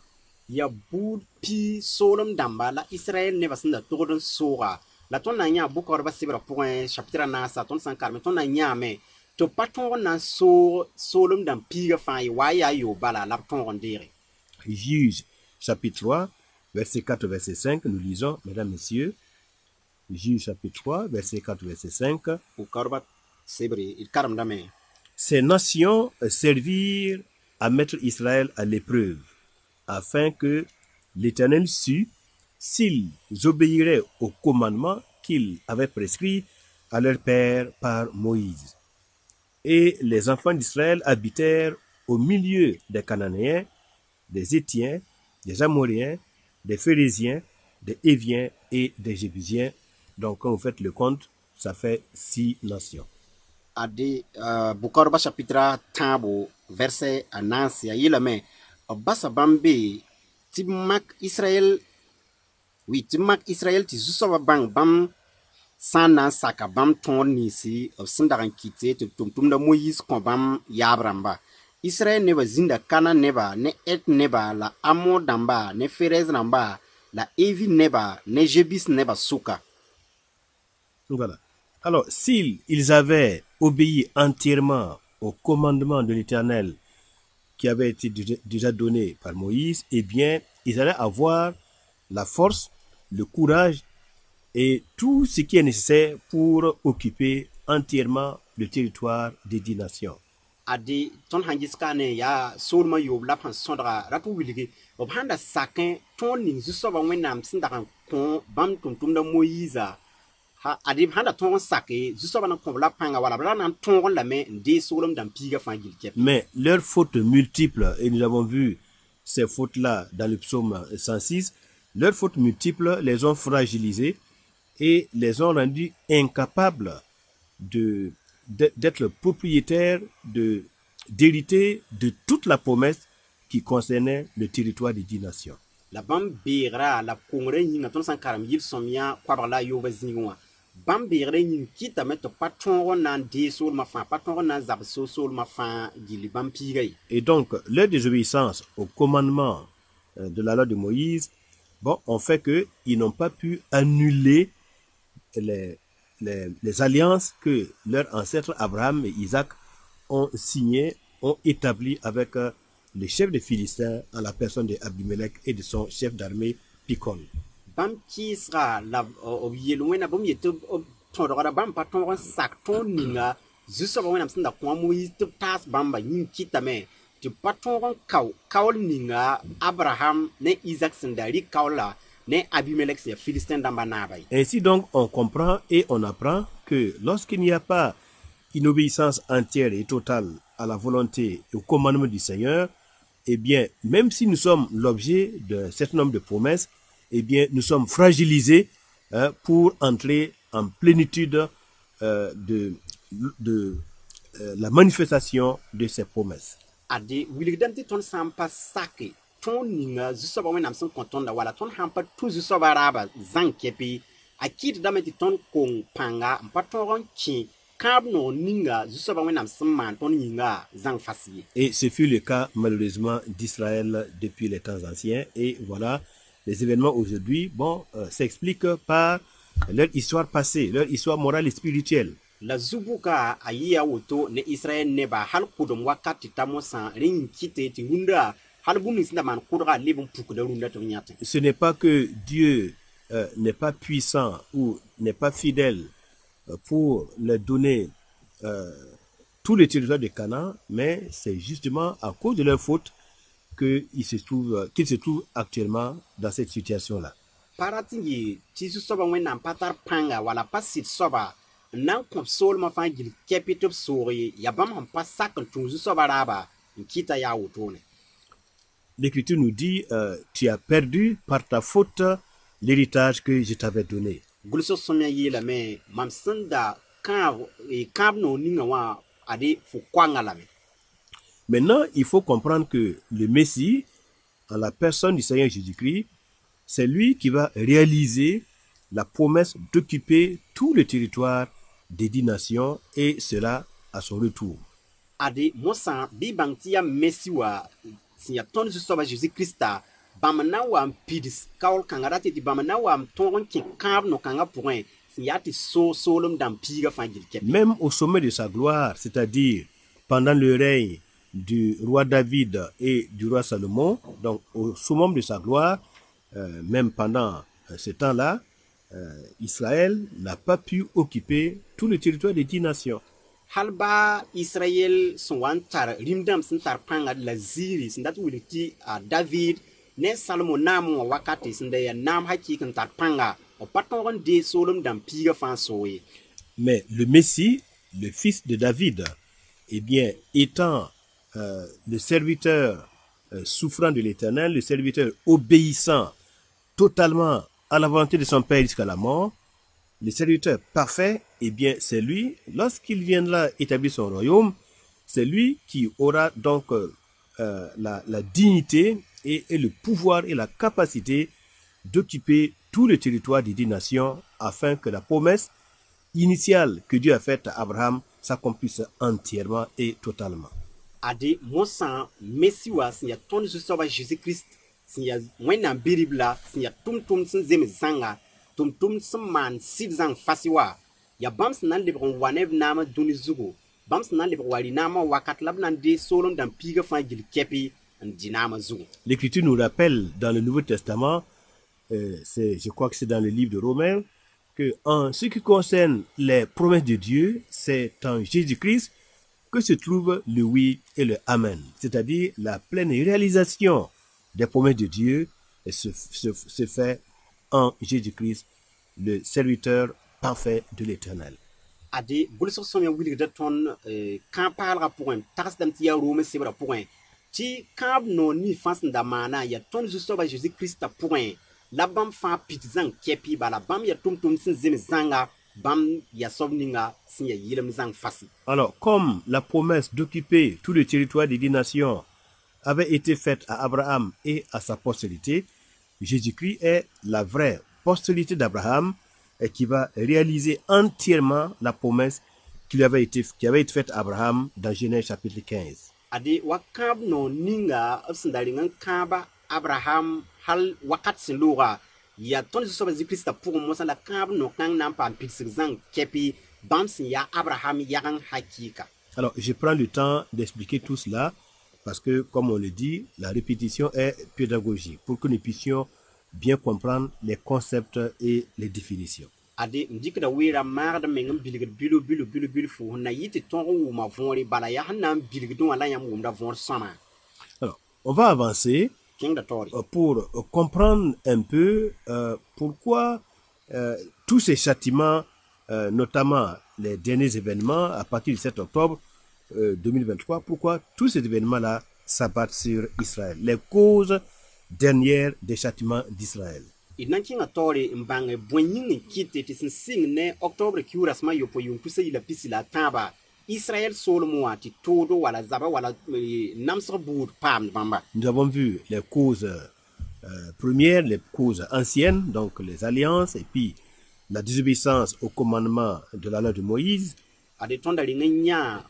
Speaker 3: Ya bur pi solom damba la Israël ne basinda togodon sora la ton nanya bukor ba sibra point chapitre na sa ton sankar me ton nanya me to paton na so solom dam pi ga fa wa ya yo bala la ton rondire.
Speaker 2: Juge chapitre 3, verset 4, verset 5, nous lisons, mesdames, messieurs, Juge chapitre 3, verset 4, verset 5. Ces nations servirent à mettre Israël à l'épreuve, afin que l'Éternel sût s'ils obéiraient au commandement qu'il avait prescrit à leur père par Moïse. Et les enfants d'Israël habitèrent au milieu des Cananéens, des Hétiens, des Amoréens, des Phérésiens, des Héviens et des Jébusiens. Donc, quand vous faites le compte, ça fait 6 nations.
Speaker 3: Ade Bukarba chapitre tabo verset anansi ayila me basa bambe tɩ b mak Israël tɩ b mak Israël tɩ Zu-soabã bãng bãmb sã n na n saka bãmb tõor ninsi b sẽn dag n kɩte tɩ b tʋm-tʋmda Moyiis kõ bãmb yaab rãmba. Israël nebã zĩnda Kana nebã ne Et nebã la Amo dãmba ne Ferez rãmba la Evi nebã ne Jebus nebã sʋka.
Speaker 2: Voilà. Alors, s'ils avaient obéi entièrement au commandement de l'Éternel qui avait été déjà donné par Moïse, eh bien, ils allaient avoir la force, le courage et tout ce qui est nécessaire pour occuper entièrement le territoire des 10 nations.
Speaker 3: Ade tõnd sãn ges ka ne yaa soolmã yoob la b sẽn sõdga rat wilge b sãn da sakẽ tõog ning Zu-soabã Wẽnnaam sẽn dag n kõ bãmb tʋm-tʋmda Moyiisã ade b sãn da tõog n sake Zu-soabã na kõ b la pãnga wala b ra na n tõog n lame n dee soolem dãmb piigã fãa gil kɛp.
Speaker 2: Mais leurs fautes multiples, et nous avons vu ces fautes-là dans le psaume 106, leurs fautes multiples les ont fragilisés et les ont rendus incapables d'être propriétaires, d'hériter de toute la promesse qui concernait le territoire des 10 nations.
Speaker 3: La bãmb beegra la b kongra yĩnga tõnd sẽn karem yɩl-sõm yã koabg la a yoobã zĩigẽ wã bãmb beegra yĩng kɩtame tɩ pa tõog n na n dee soolmã fãa pa tõog n na n zabs soolmã fãa gilli bãmb piigã ye.
Speaker 2: Et donc, leur désobéissance au commandement de la loi de Moïse, bon, ont fait qu'ils n'ont pas pu annuler les alliances que leurs ancêtres Abraham et Isaac ont signées, ont établies avec le chef des Philistins en la personne d'Abimelech et de son chef d'armée Picol.
Speaker 3: Bãmb kɩɩsga la b yel wẽna bãmb yetɩ b tõdgra bãmb pa tõog n sak tõog ninga Zu-soabã Wẽnnaam sẽn da kõ a Moyiis tɩ b taas bãmba yĩng kɩtame tɩ pa tõog n kaool ninga Abraham ne Isaac sẽn da rɩk kaoola ne Abimelech sẽn ya Philistin dãmba naaba ye.
Speaker 2: Ainsi donc, on comprend et on apprend que lorsqu'il n'y a pas une obéissance entière et totale à la volonté et au commandement du Seigneur, eh bien, même si nous sommes l'objet d'un certain nombre de promesses, eh bien, nous sommes fragilisés pour entrer en plénitude de la manifestation de ces promesses.
Speaker 3: Ade wilgdame tɩ tõnd sã n pa sake tõog ninga Zu-soabã Wẽnnaam sẽn kõ tõnda wala tõnd sãn pa tũ Zu-soabã raaba zãng kɛpɩ a kɩtdame tɩ tõnd kong pãnga n pa tõog n kẽ kãab noog ninga Zu-soabã Wẽnnaam sẽn maan tõnd yĩnga zãng fas ye.
Speaker 2: Et ce fut le cas malheureusement d'Israël depuis les temps anciens. Et voilà, les événements aujourd'hui, bon, s'expliquent par leur histoire passée, leur histoire morale et spirituelle.
Speaker 3: La zubuka a yɩ a woto ne Israël nebã hal kʋdem wakat tɩ ta mosã rẽ yĩn kɩte tɩ rũndã hal bũmb nins sẽn da maan kʋdga a leb n pukda rũndã tɩ b yãtẽ.
Speaker 2: Ce n'est pas que Dieu n'est pas puissant ou n'est pas fidèle pour leur donner tout le territoire de Canaan, mais c'est justement à cause de leur faute qu'ils se trouvent actuellement dans cette situation-là.
Speaker 3: Para tɩ yɩ tɩ Zu-soabã Wẽnnaam pa tar pãnga wala pa sɩd soaba n na n kõ b soolmã fãa gil kɛpɩ tɩ b soog ye ya bãmb sẽn pa sak n tũ Zu-soabã raaba n kɩta yaa wotone.
Speaker 2: L'Écriture nous dit, tu as perdu par ta faute l'héritage que je t'avais donné.
Speaker 3: Gʋlsg sõm yaa yeelame mam sẽn da kãab noog ninga wã ade fo koanga lame.
Speaker 2: Maintenant, il faut comprendre que le Messie, en la personne du Seigneur Jésus-Christ, c'est lui qui va réaliser la promesse d'occuper tout le territoire des 10 nations, et cela à son retour.
Speaker 3: Ade mosã bɩ bãng tɩ yaa Messi wã sẽn ya tõnd Zu-soabã Jésus-Krista bãmb na n wa n pids kaool kãngã ra tɩ bãmb na n wa n tõog n kẽ kãab no-kãngã pʋgẽ sẽn yaa tɩ soolem dãmb piigã fãa gil kɛp.
Speaker 2: Même au sommet de sa gloire, c'est-à-dire pendant le règne du roi David et du roi Salomon, donc au summum de sa gloire, même pendant ce temps-là, Israël n'a pas pu occuper tout le territoire des 10 nations.
Speaker 3: Hal ba Israël sẽn wa n tar rĩm-dãmb sẽn tar pãnga la ziiri sẽn dat wilg tɩ David ne Salomo naam wã wakate sẽn da yaa naam hakɩɩk n tar pãnga b pa tõog n dee soolem dãmb piigã fãa soog ye.
Speaker 2: Mais le Messie, le fils de David, eh bien, étant le serviteur souffrant de l'Éternel, le serviteur obéissant totalement à la volonté de son Père jusqu'à la mort, le serviteur parfait, eh bien, c'est lui, lorsqu'il viendra établir son royaume, c'est lui qui aura donc la dignité et le pouvoir et la capacité d'occuper tout le territoire des 10 nations afin que la promesse initiale que Dieu a faite à Abraham s'accomplisse entièrement et totalement.
Speaker 3: ade mosan mesiwa sin ya ton Zusoba Jesus Christ sin ya wena biribla sin ya tum sin zem zanga tum sin man sid zang fasiwa ya bams nan lebron wanev nama duni zugo bams nan lebron wali nama wakat labnan de solon dan piga fan gil kepi an dinama zugo.
Speaker 2: L'Écriture nous rappelle dans le Nouveau Testament, je crois que c'est dans le livre de Romains, que en ce qui concerne les promesses de Dieu, c'est en Jésus-Christ que se trouve le oui et le amen, c'est-à-dire la pleine réalisation des promesses de Dieu se fait en Jésus-Christ, le serviteur parfait de l'Éternel.
Speaker 3: ade bulso somya wili de ton kan parla point tas dam tia rome sebra point ti kan no ni fans ndamana ya ton Zusoba Jesus Christ point la bam fa pitizan kepi bala bam ya tum sin zem zanga bam ya sobninga sin ya yilam zang fasi.
Speaker 2: Alors, comme la promesse d'occuper tout le territoire des 10 nations avait été faite à Abraham et à sa postérité, Jésus-Christ est la vraie postérité d'Abraham et qui va réaliser entièrement la promesse qui avait été faite à Abraham dans Genèse chapitre 15.
Speaker 3: ade wakab no ninga absindalingan kaba Abraham hal wakat sin lura ya ton Zusoba Jesus Christ pour mo la kab no kan nan pam pixizan kepi bam sin ya Abraham yagan hakika.
Speaker 2: Alors, je prends le temps d'expliquer tout cela parce que, comme on le dit, la répétition est pédagogique pour que nous puissions bien comprendre les concepts et les définitions.
Speaker 3: ade ndikda wira marda mengam bilgid bilu fu na yiti tongo ma vonri bala ya hanam bilgidon ala yam wumda von sama.
Speaker 2: Alors, on va avancer
Speaker 3: King da tori
Speaker 2: pour comprendre un peu pourquoi tous ces châtiments, notamment les derniers événements à partir du 7 octobre 2023, pourquoi tous ces événements-là s'abattent sur Israël, les causes dernières des châtiments d'Israël.
Speaker 3: idan kinga tori mbange bwenyin kite tisin sing ne octobre kiuras ma yopo yuntu se ila pisila taba Israël solmo ati todo wala zaba wala namsra boud pam bamba.
Speaker 2: Nous avons vu les causes premières, les causes anciennes, donc les alliances, et puis la désobéissance au commandement de la loi de Moïse.
Speaker 3: ade tonda ringanya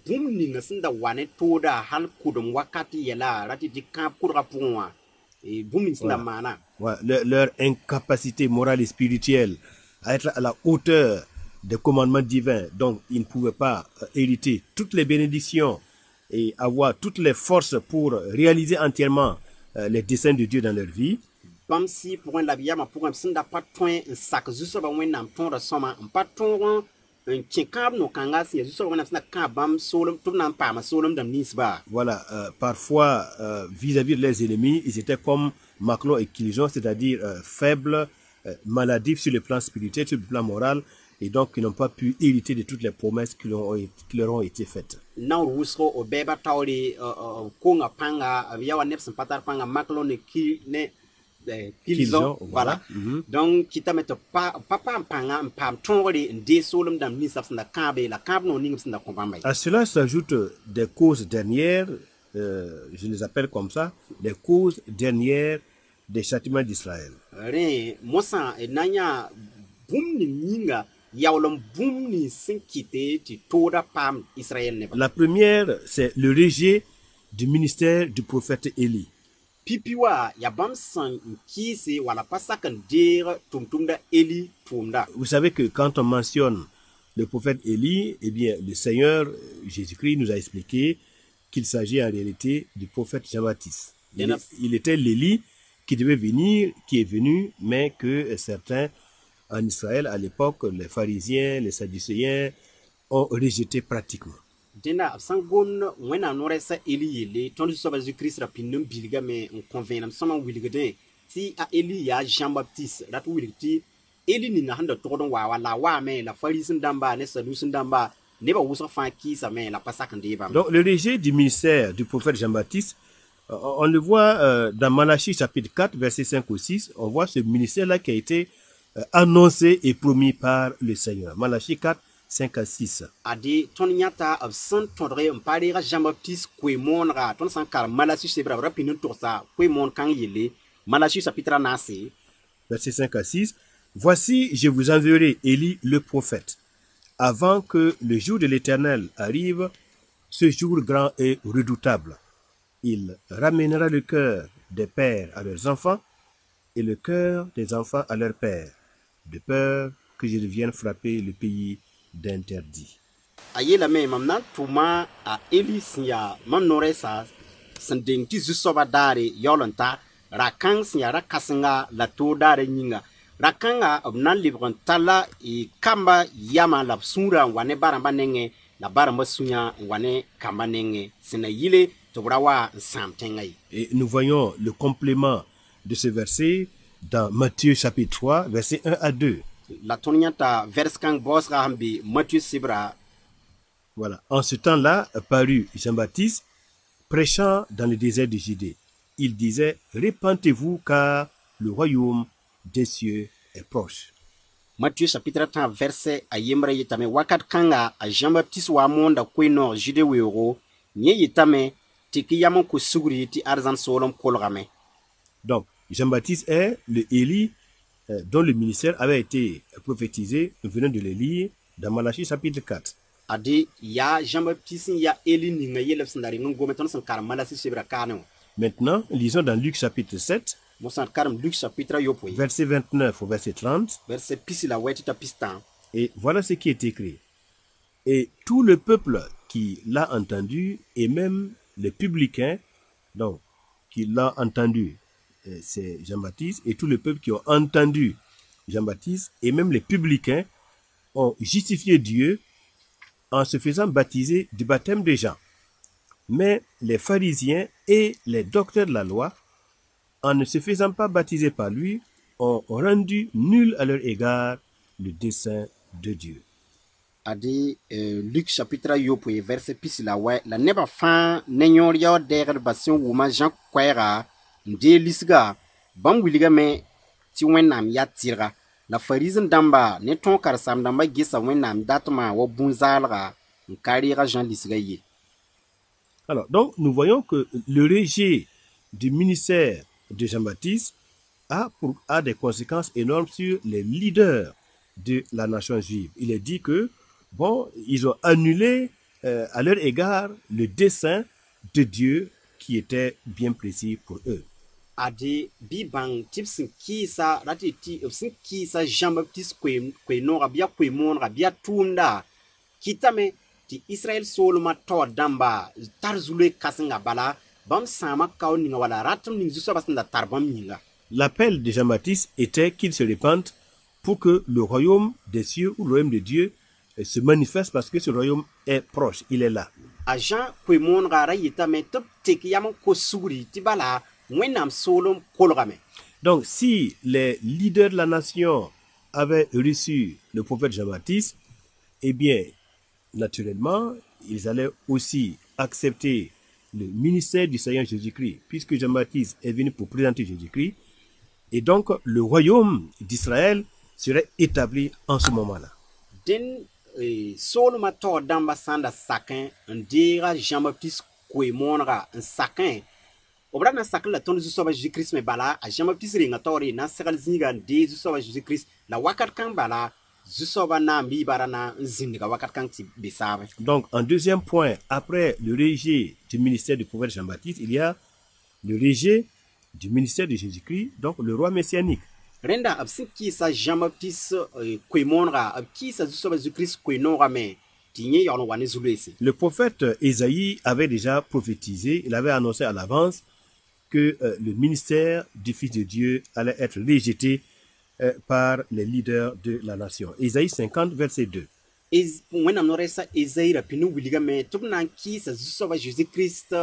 Speaker 3: bum ni ngasinda wane toda hal kudum wakati yela rati dikap kudra punwa bum ni sinda mana.
Speaker 2: Ouais, leur incapacité morale et spirituelle à être à la hauteur des commandements divins. Donc, ils ne pouvaient pas hériter toutes les bénédictions et avoir toutes les forces pour réaliser entièrement les desseins de Dieu dans leur vie.
Speaker 3: Bam si pour un labiyama pour un sinda pas point un sac Zusoba wenam tonda soma un pas ton un kinkab no kanga si Zusoba wenam sinda kabam solum tumnam pama solum dam nisba.
Speaker 2: Voilà, parfois, vis-à-vis de leurs ennemis, ils étaient comme Maclon et Kiljon, c'est-à-dire faibles, maladifs sur le plan spirituel, sur le plan moral, et donc ils n'ont pas pu hériter de toutes les promesses qui leur ont été faites.
Speaker 3: Now rusro o beba tawri konga panga yawa nepsin patar panga Maclon ne ki ne Kiljon, voilà. Donc kita met papa panga pam tongri de solum dam nisab sinda kabe la kab no ning sinda kompamba.
Speaker 2: À cela s'ajoutent des causes dernières, je les appelle comme ça, les causes dernières des châtiments d'Israël.
Speaker 3: Re mosa nanya bum ni ninga yawlom bum ni sinkite ti toda pam Israël ne.
Speaker 2: La première, c'est le rejet du ministère du prophète Élie.
Speaker 3: Pipiwa ya bam san kisi wala pasakan dire tumtumda Eli tumda.
Speaker 2: Vous savez que quand on mentionne le prophète Élie, eh bien, le Seigneur Jésus-Christ nous a expliqué qu'il s'agit en réalité du prophète Jean-Baptiste. Il était l'Élie qui devait venir, qui est venu, mais que certains en Israël, à l'époque, les pharisiens, les sadducéens, ont rejeté pratiquement.
Speaker 3: Dena sangon wena noresa Eli yele ton Zusoba Jesus Christ rapinum bilga me on convenam sama wilgede ti a Eli ya Jean-Baptiste rat wilgti Eli ni nga handa todon wa la wa me la pharisiens damba ne saducéens damba ne ba wusa fa ki sa me la pasakan deba.
Speaker 2: Donc le rejet du ministère du prophète Jean-Baptiste, on le voit dans Malachie chapitre 4 versets 5 ou 6, on voit ce ministère là qui a été annoncé et promis par le Seigneur. Malachie 4 5 à 6.
Speaker 3: adi ton yata ab san tondre mpari ga Jean-Baptiste Kouemon ton sankar Malachie sebra rapinin toursa Kouemon kan yele Malachie chapitre nasi
Speaker 2: Verset 5 à 6. Voici, je vous enverrai Élie le prophète, avant que le jour de l'Éternel arrive, ce jour grand et redoutable. Il ramènera le cœur des pères à leurs enfants et le cœur des enfants à leurs pères, de peur que je vienne frapper le pays d'interdit.
Speaker 3: ayela me mamna tuma a Eli siya man noresa sending ti zusoba dare yolanta rakang siya rakasinga la to dare nyinga rakanga obnan libron tala e kamba yama la sura wane baramba nenge la baramba sunya wane kamba nenge sina yile to brawa samtengai.
Speaker 2: Et nous voyons le complément de ce verset dans Matthieu chapitre 3, versets 1 à 2.
Speaker 3: La toniata vers kang bosra hambi Matthieu sibra.
Speaker 2: Voilà. En ce temps-là, parut Jean-Baptiste prêchant dans le désert de Judée. Il disait, répentez-vous car le royaume des cieux est proche.
Speaker 3: Matthieu chapitre 30 verset a yemra yitame wakat kanga a Jean-Baptiste wa monda kweno Judée wero nye yitame tiki yamon ko sugri ti arzan solom kolgame.
Speaker 2: Donc, Jean-Baptiste est le Élie dont le ministère avait été prophétisé. Nous venons de le lire dans Malachie chapitre 4.
Speaker 3: Adi ya Jean-Baptiste ya Eli ni nga yelef sandari ngun gometon san kar Malachie sebra kano.
Speaker 2: Maintenant, lisons dans Luc chapitre 7,
Speaker 3: Mosan karam Luc chapitre yopoi
Speaker 2: verset 29 au verset 30.
Speaker 3: verset pisi la wetita pistan.
Speaker 2: Et voilà ce qui est écrit. Et tout le peuple qui l'a entendu, et même les publicains, donc, qui l'a entendu, c'est Jean-Baptiste, et tout le peuple qui ont entendu Jean-Baptiste, et même les publicains, ont justifié Dieu en se faisant baptiser du baptême de Jean. Mais les pharisiens et les docteurs de la loi, en ne se faisant pas baptiser par lui, ont rendu nul à leur égard le dessein de Dieu.
Speaker 3: Adi Luc chapitre yopoi verset pisi la we la neba fa nenyor yaw degar basion wuma Jean kwera nde lisga bam wiliga me ti wennam ya tirga la farizin damba ne ton kar sam damba gisa wennam datma wa bunzalga nkariga Jean lisga yi.
Speaker 2: Alors, donc, nous voyons que le rejet du ministère de Jean-Baptiste a des conséquences énormes sur les leaders de la nation juive. Il est dit que, bon, ils ont annulé à leur égard le dessein de Dieu qui était bien précis pour eux.
Speaker 3: Adi bibang tipsin kisa ratiti sin kisa Jean-Baptiste kwe bia kwe mon bia tunda kitame ti Israël soloma to damba tarzule kasinga bala bam sama kaw ninga wala ratum ning zuso basinda tarbam minga.
Speaker 2: L'appel de Jean-Baptiste était qu'il se répande pour que le royaume des cieux ou le royaume de Dieu se manifeste parce que ce royaume est proche, il est là.
Speaker 3: Agent kwe mon gara yitame top teki yamon ko sugri ti bala wenam solom kolgame.
Speaker 2: Donc, si les leaders de la nation avaient reçu le prophète Jean-Baptiste, eh bien, naturellement, ils allaient aussi accepter le ministère du Seigneur Jésus-Christ, puisque Jean-Baptiste est venu pour présenter Jésus-Christ. Et donc, le royaume d'Israël serait établi en ce moment-là.
Speaker 3: Den soloma to damba sanda sakin ndira Jean-Baptiste kwe monra un sakin. Obra na sakin la ton zusoba Jésus-Christ me bala a Jean-Baptiste ringa tori na sekal zinga de zusoba Jésus-Christ la wakat kan bala zusoba na mbi barana zinga wakat kan ti besabe.
Speaker 2: Donc, en deuxième point, après le rejet du ministère du prophète Jean-Baptiste, il y a le rejet du ministère de Jésus-Christ, donc le roi messianique.
Speaker 3: Renda absin kisa Jean-Baptiste kwe monra ab kisa zusoba Jésus-Christ kwe nora me tinye yon wane zulesi.
Speaker 2: Le prophète Ésaïe avait déjà prophétisé, il avait annoncé à l'avance que le ministère du Fils de Dieu allait être rejeté par les leaders de la nation. Ésaïe 50, verset 2.
Speaker 3: When I'm not Ésaïe rapinu wiliga me tupna kisa zusoba Jésus-Christ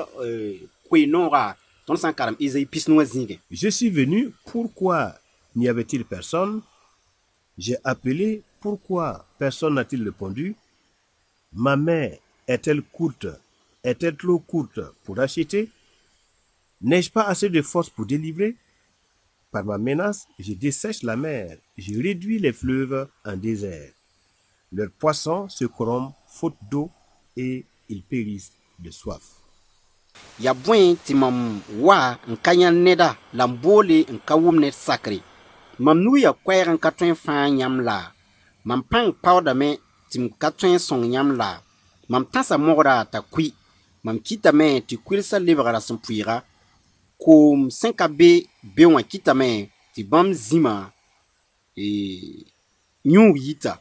Speaker 3: kwe nora ton sankaram Ésaïe pisnoa zinge.
Speaker 2: Je suis venu, pourquoi n'y avait-il personne? J'ai appelé, pourquoi personne n'a-t-il répondu? Ma main est-elle courte? Est-elle trop courte pour acheter? N'ai-je pas assez de force pour délivrer? Par ma menace, je dessèche la mer, je réduis les fleuves en désert. Leurs poissons se corrompent faute d'eau et ils périssent de soif.
Speaker 3: Ya bõe tɩ mam wa n ka yãnd neda la m boole n ka wʋm ned sakre. Mam nu ya koɛɛg n ka tõe n fãa yãmb la. Mam pãng paoodame tɩ m ka tõe n sõng yãmb la. Mam tãsa mogra t'a kʋɩ. Mam kɩtame tɩ kulsã lebgra sẽn pʋɩɩga. Koom sẽn ka be wã kɩtame tɩ bãmb zĩma yũug yita.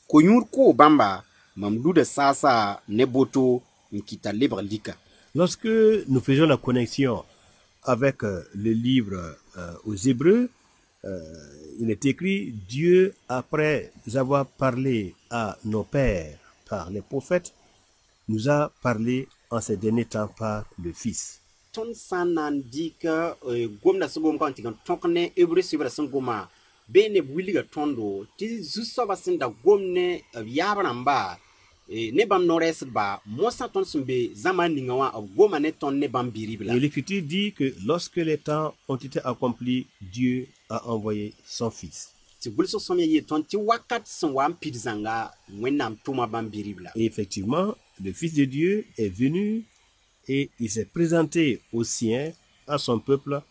Speaker 3: Ko-yũud koo bãmba, mam luda saasa ne boto n kɩta lebg lika.
Speaker 2: Lorsque nous faisons la connexion avec le livre aux Hébreux, il est écrit « Dieu, après avoir parlé à nos pères par les prophètes, nous a parlé en ces derniers temps par le Fils. »
Speaker 3: Tõnd sã n na n dɩk gomda sẽn gom ka n tɩg n tõk ne hebre soabra sẽn goma bee neb wilga tõndo tɩ zu-soabã sẽn da gom ne b yaab rãmba ne bãmb no-rɛɛsdba mosã tõnd sẽn be zãmaan ninga wã b goma ne tõnd ne bãmb bi-ribla.
Speaker 2: Et l'Écriture dit que lorsque les temps ont été accomplis, Dieu a envoyé son Fils.
Speaker 3: Tɩ gʋlsg sõm ya yeel tõnd tɩ wakat sẽn wa n pid zãnga wẽnnaam tʋma bãmb bi-ribla.
Speaker 2: Et effectivement, le Fils de Dieu est venu et il s'est présenté aux siens, à son peuple.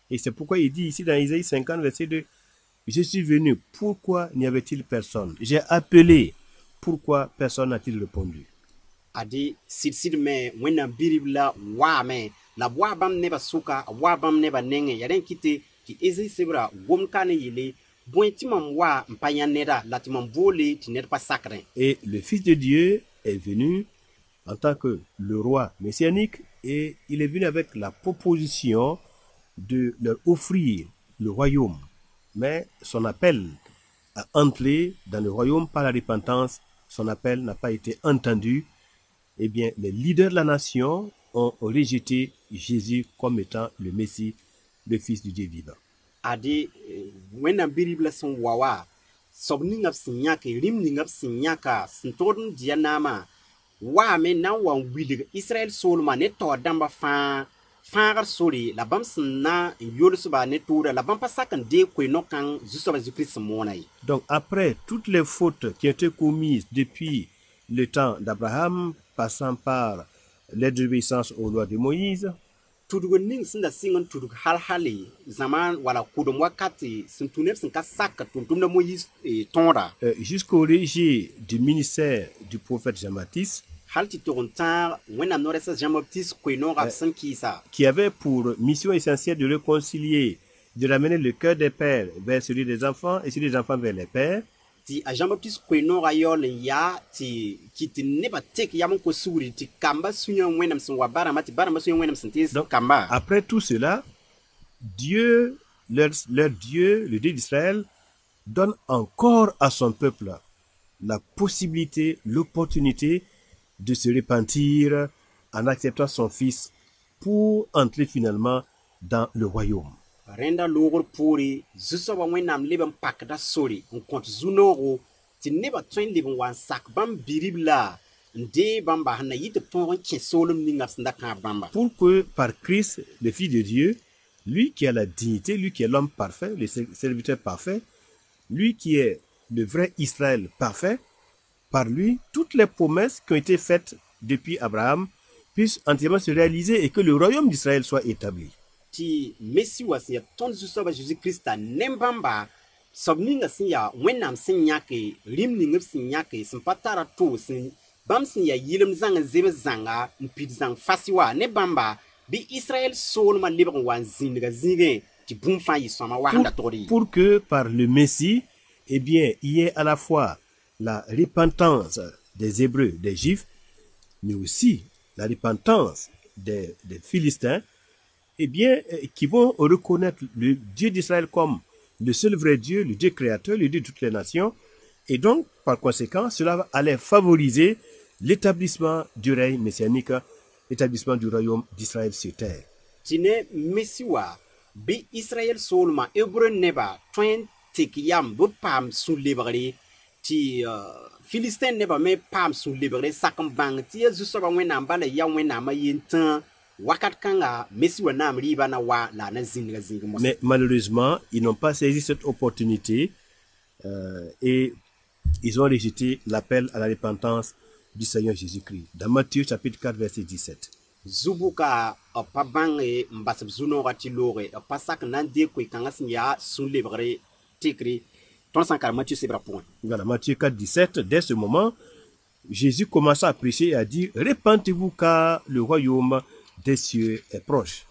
Speaker 2: Et c'est pourquoi il dit ici dans Isaïe 50, verset 2, « Je suis venu, pourquoi n'y avait-il personne? J'ai appelé, pourquoi personne n'a-t-il répondu ?»
Speaker 3: Ade sɩd-sɩd me wẽnnaam bi-ribla waame la b waa bãmb nebã sʋka b waa bãmb nebã nengẽ ya rẽn kɩte tɩ Ezayi sebra gomd ka ne yele bõe tɩ mam wa n pa yãnd neda la tɩ mam boole tɩ ned pa sakrẽ.
Speaker 2: Et le Fils de Dieu est venu en tant que le roi messianique et il est venu avec la proposition de leur offrir le royaume. Mais son appel à entrer dans le royaume par la repentance, son appel n'a pas été entendu. Eh bien, les leaders de la nation ont rejeté Jésus comme étant le Messie, le Fils du Dieu vivant.
Speaker 3: Ade wẽnnaam bi-ribla sẽn wa wa soab ninga b sẽn yãke rĩm ninga b sẽn yãka sẽn togd n dɩya naamã waame na n wa n wilg Israɛl soolmã ne taoor dãmbã fãa fãagr sore la bãmb sẽn na n yolsba ne toora la bãmb pa sak n deeg koe-no-kãng zu-soabã Jésus-Christ sẽn moona ye.
Speaker 2: Donc, après toutes les fautes qui ont été commises depuis le temps d'Abraham, passant par les désobéissance aux lois de Moïse,
Speaker 3: tudg ning sẽn da sɩng n tudg hal-hale zãmaan wala kʋdem wakate sẽn tũ neb sẽn ka sak tʋm-tʋmda Moïse tõoda
Speaker 2: jusqu'au rejet du ministère du prophète Jean-Baptiste,
Speaker 3: hal tɩ tog n tãag wẽnnaam no-rɛɛsã Jean-Baptiste koe-noogã b sẽn kɩɩsa
Speaker 2: qui avait pour mission essentielle de réconcilier, de ramener le cœur des pères vers celui des enfants et celui des enfants vers les pères.
Speaker 3: tɩ a Jean-Baptiste koe-noogã yaool n yaa tɩ kɩt nebã tek yam n ko sugri tɩ kamba sũ-yã wẽnnaam sẽn wa barãmbã tɩ barãmbã sũ-yã wẽnnaam sẽn tees kamba.
Speaker 2: Après tout cela, Dieu, leur Dieu, le Dieu d'Israël, donne encore à son peuple la possibilité, l'opportunité de se repentir en acceptant son Fils pour entrer finalement dans le royaume.
Speaker 3: Rẽnda loogr poore zu-soabã wẽnnaam leb n pakda sore n kõt zu-noogo tɩ nebã tõe n leb n wa n sak bãmb bi-ribla n dee bãmba sẽn na yɩ tɩ b tõog n kẽ soolem ninga b sẽn da kãab bãmba.
Speaker 2: Pour que par Christ, le Fils de Dieu, lui qui a la dignité, lui qui est l'homme parfait, le serviteur parfait, lui qui est le vrai Israël parfait, par lui, toutes les promesses qui ont été faites depuis Abraham puissent entièrement se réaliser et que le royaume d'Israël soit établi.
Speaker 3: Tɩ Messi wa sẽn ya tõnd zu-soabã Jésus-Krista ne bãmba soab ninga sẽn ya wẽnnaam sẽn yãke rĩm ning b sẽn yãke sẽn pa tara to bãmb sẽn ya yɩlem zãng n zeb zãnga n pid zãng fasi wa ne bãmba bɩ Israël soolmã lebg n wa n zĩndga zĩigẽ tɩ bũmb fãa yɩ sõama wa sẽn da togd ye.
Speaker 2: Pour que par le Messie, eh bien, il y ait à la fois la repentance des Hébreux, des Juifs, mais aussi la repentance des Philistins, eh bien, qui vont reconnaître le Dieu d'Israël comme le seul vrai Dieu, le Dieu créateur, le Dieu de toutes les nations. Et donc, par conséquent, cela allait favoriser l'établissement du règne messianique, l'établissement du royaume d'Israël sur terre.
Speaker 3: Tɩ ne Messi wa bɩ Israël soolmã Hébreu nebã tõe n tek yam bɩ paam sũ-lebgre tɩ Filistin nebã me paam sũ-lebgre sak n bãng tɩ ya zu-soabã wẽnnaam bala ya wẽnnaamã yentã wakat kãnga Messi wa naam rɩɩbã na wa la a na zĩndga zĩig mosã.
Speaker 2: Mais malheureusement, ils n'ont pas saisi cette opportunité et ils ont rejeté l'appel à la repentance du Seigneur Jésus-Christ. Dans Matthieu chapitre 4, verset 17.
Speaker 3: Zubuka pa bange mbasb zuno gati lore pa sak nan de ko kanga sinya sun lebre tikri ton sankar Matthieu c'est point.
Speaker 2: Voilà, Matthieu 4, 17. Dès ce moment, Jésus commença à prêcher et à dire: répentez-vous car le royaume des cieux est proche.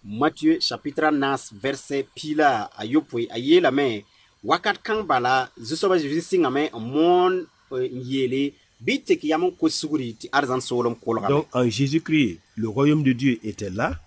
Speaker 3: Matthieu chapitre 9 verset pila ayopwe ayela me wakat kang bala zusoba Jésus singa me mon yele bitek yamon ko suguri ti arzan solom kolga.
Speaker 2: Donc en Jésus-Christ, le royaume de Dieu était là,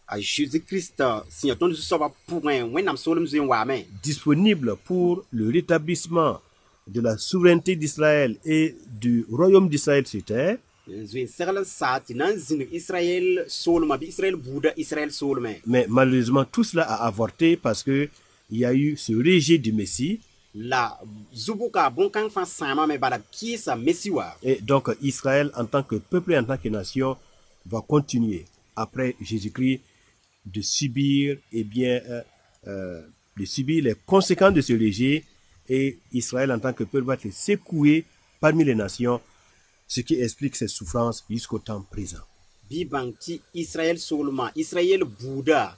Speaker 3: A Jésus-Christ signaton zusoba point wenam solom zin wa me
Speaker 2: disponible pour le rétablissement de la souveraineté d'Israël et du royaume d'Israël sur terre.
Speaker 3: zin serlan sati nan zin Israël solma bi Israël bouda Israël solme.
Speaker 2: Mais malheureusement, tout cela a avorté parce que il y a eu ce rejet du Messie.
Speaker 3: La zubuka bon kang fan sama me bala ki sa mesiwa.
Speaker 2: Et donc Israël, en tant que peuple et en tant que nation, va continuer, après Jésus-Christ, de subir, de subir les conséquences de ce rejet. Et Israël, en tant que peuple, va être secoué parmi les nations, ce qui explique ses souffrances jusqu'au temps présent.
Speaker 3: Bi bangti Israël solma Israël bouda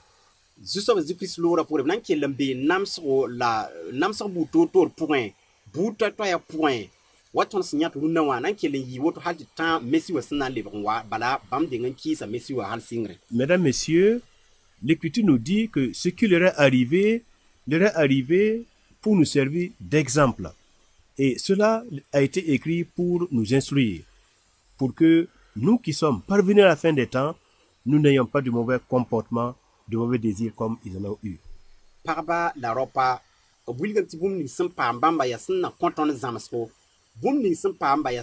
Speaker 3: zusoba zikris lora pour nan ke lambe namso la namso buto tor point buta to ya point waton signat runna wa nan ke len yi woto halti temps messi wa sanan le wa bala bam de ngan ki sa messi wa hal singre.
Speaker 2: Mesdames, Messieurs, l'Écriture nous dit que ce qui leur est arrivé pour nous servir d'exemple. Et cela a été écrit pour nous instruire, pour que nous qui sommes parvenus à la fin des temps, nous n'ayons pas de mauvais comportements, de mauvais désirs comme ils en ont eu.
Speaker 3: Parba la ropa bulgan ti bum ni simpa mbamba ya sinna konton zamasko bum ni simpa mbamba ya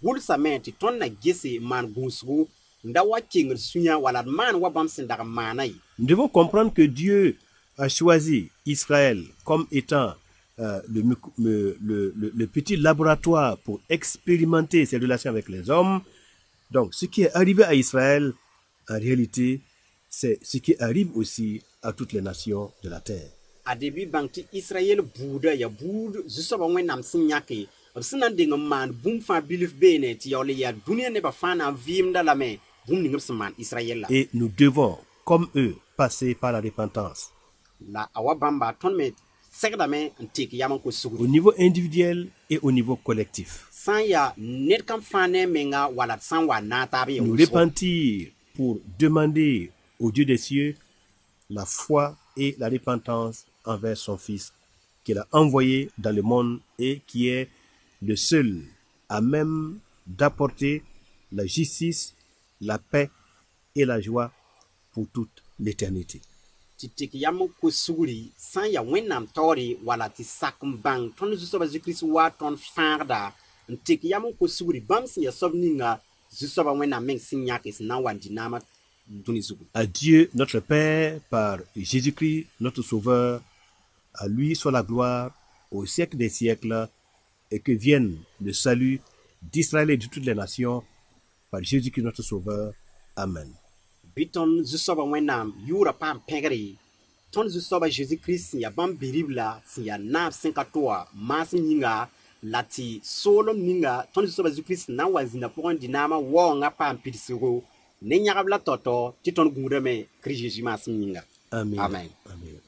Speaker 3: bul samenti ton na gese man gunsu ndawa kingr sunya wala man wa bam sin daga manai.
Speaker 2: Nous devons comprendre que Dieu a choisi Israël comme étant le petit laboratoire pour expérimenter ses relations avec les hommes. Donc, ce qui est arrivé à Israël, en réalité, c'est ce qui arrive aussi à toutes les nations de la terre.
Speaker 3: A début banki Israël bouda ya boud zusoba wenam sinyake sinan de man bum fa bilif bene ti yole ya dunia ne ba fana vim da la me bum ni ngam Israël la.
Speaker 2: Et nous devons, comme eux, passer par la repentance.
Speaker 3: La awa bamba ton me segdame antik yaman ko
Speaker 2: Au
Speaker 3: suguru.
Speaker 2: niveau individuel et au niveau collectif.
Speaker 3: Sans ya net kam fane menga wala sans wa nata bi
Speaker 2: Nous repentir pour demander au Dieu des cieux la foi et la repentance envers son Fils qu'il a envoyé dans le monde et qui est le seul à même d'apporter la justice, la paix et la joie pour toute l'éternité.
Speaker 3: titik yaman ko suguri sans ya wenam tori wala ti sakum bang ton zusoba Jésus-Christ wa ton farda antik yaman ko suguri bam sin ya sobninga zusoba wenam meng sinyake sinan wandinama duni zugu.
Speaker 2: À Dieu notre Père, par Jésus-Christ notre Sauveur, à lui soit la gloire au siècle des siècles, et que vienne le salut d'Israël et de toutes les nations par Jésus-Christ notre Sauveur. Amen.
Speaker 3: Biton zusoba wenam yura pam pegri ton zusoba Jésus-Christ ya bam biribla si ya nab sinkatoa mas ninga lati solom ninga ton zusoba Jésus-Christ na wazina pour dinama wonga pam pidsiro ne nyagabla toto ti ton gudame Christ Jésus mas ninga.
Speaker 2: Amen.
Speaker 3: Amen.
Speaker 2: Amen.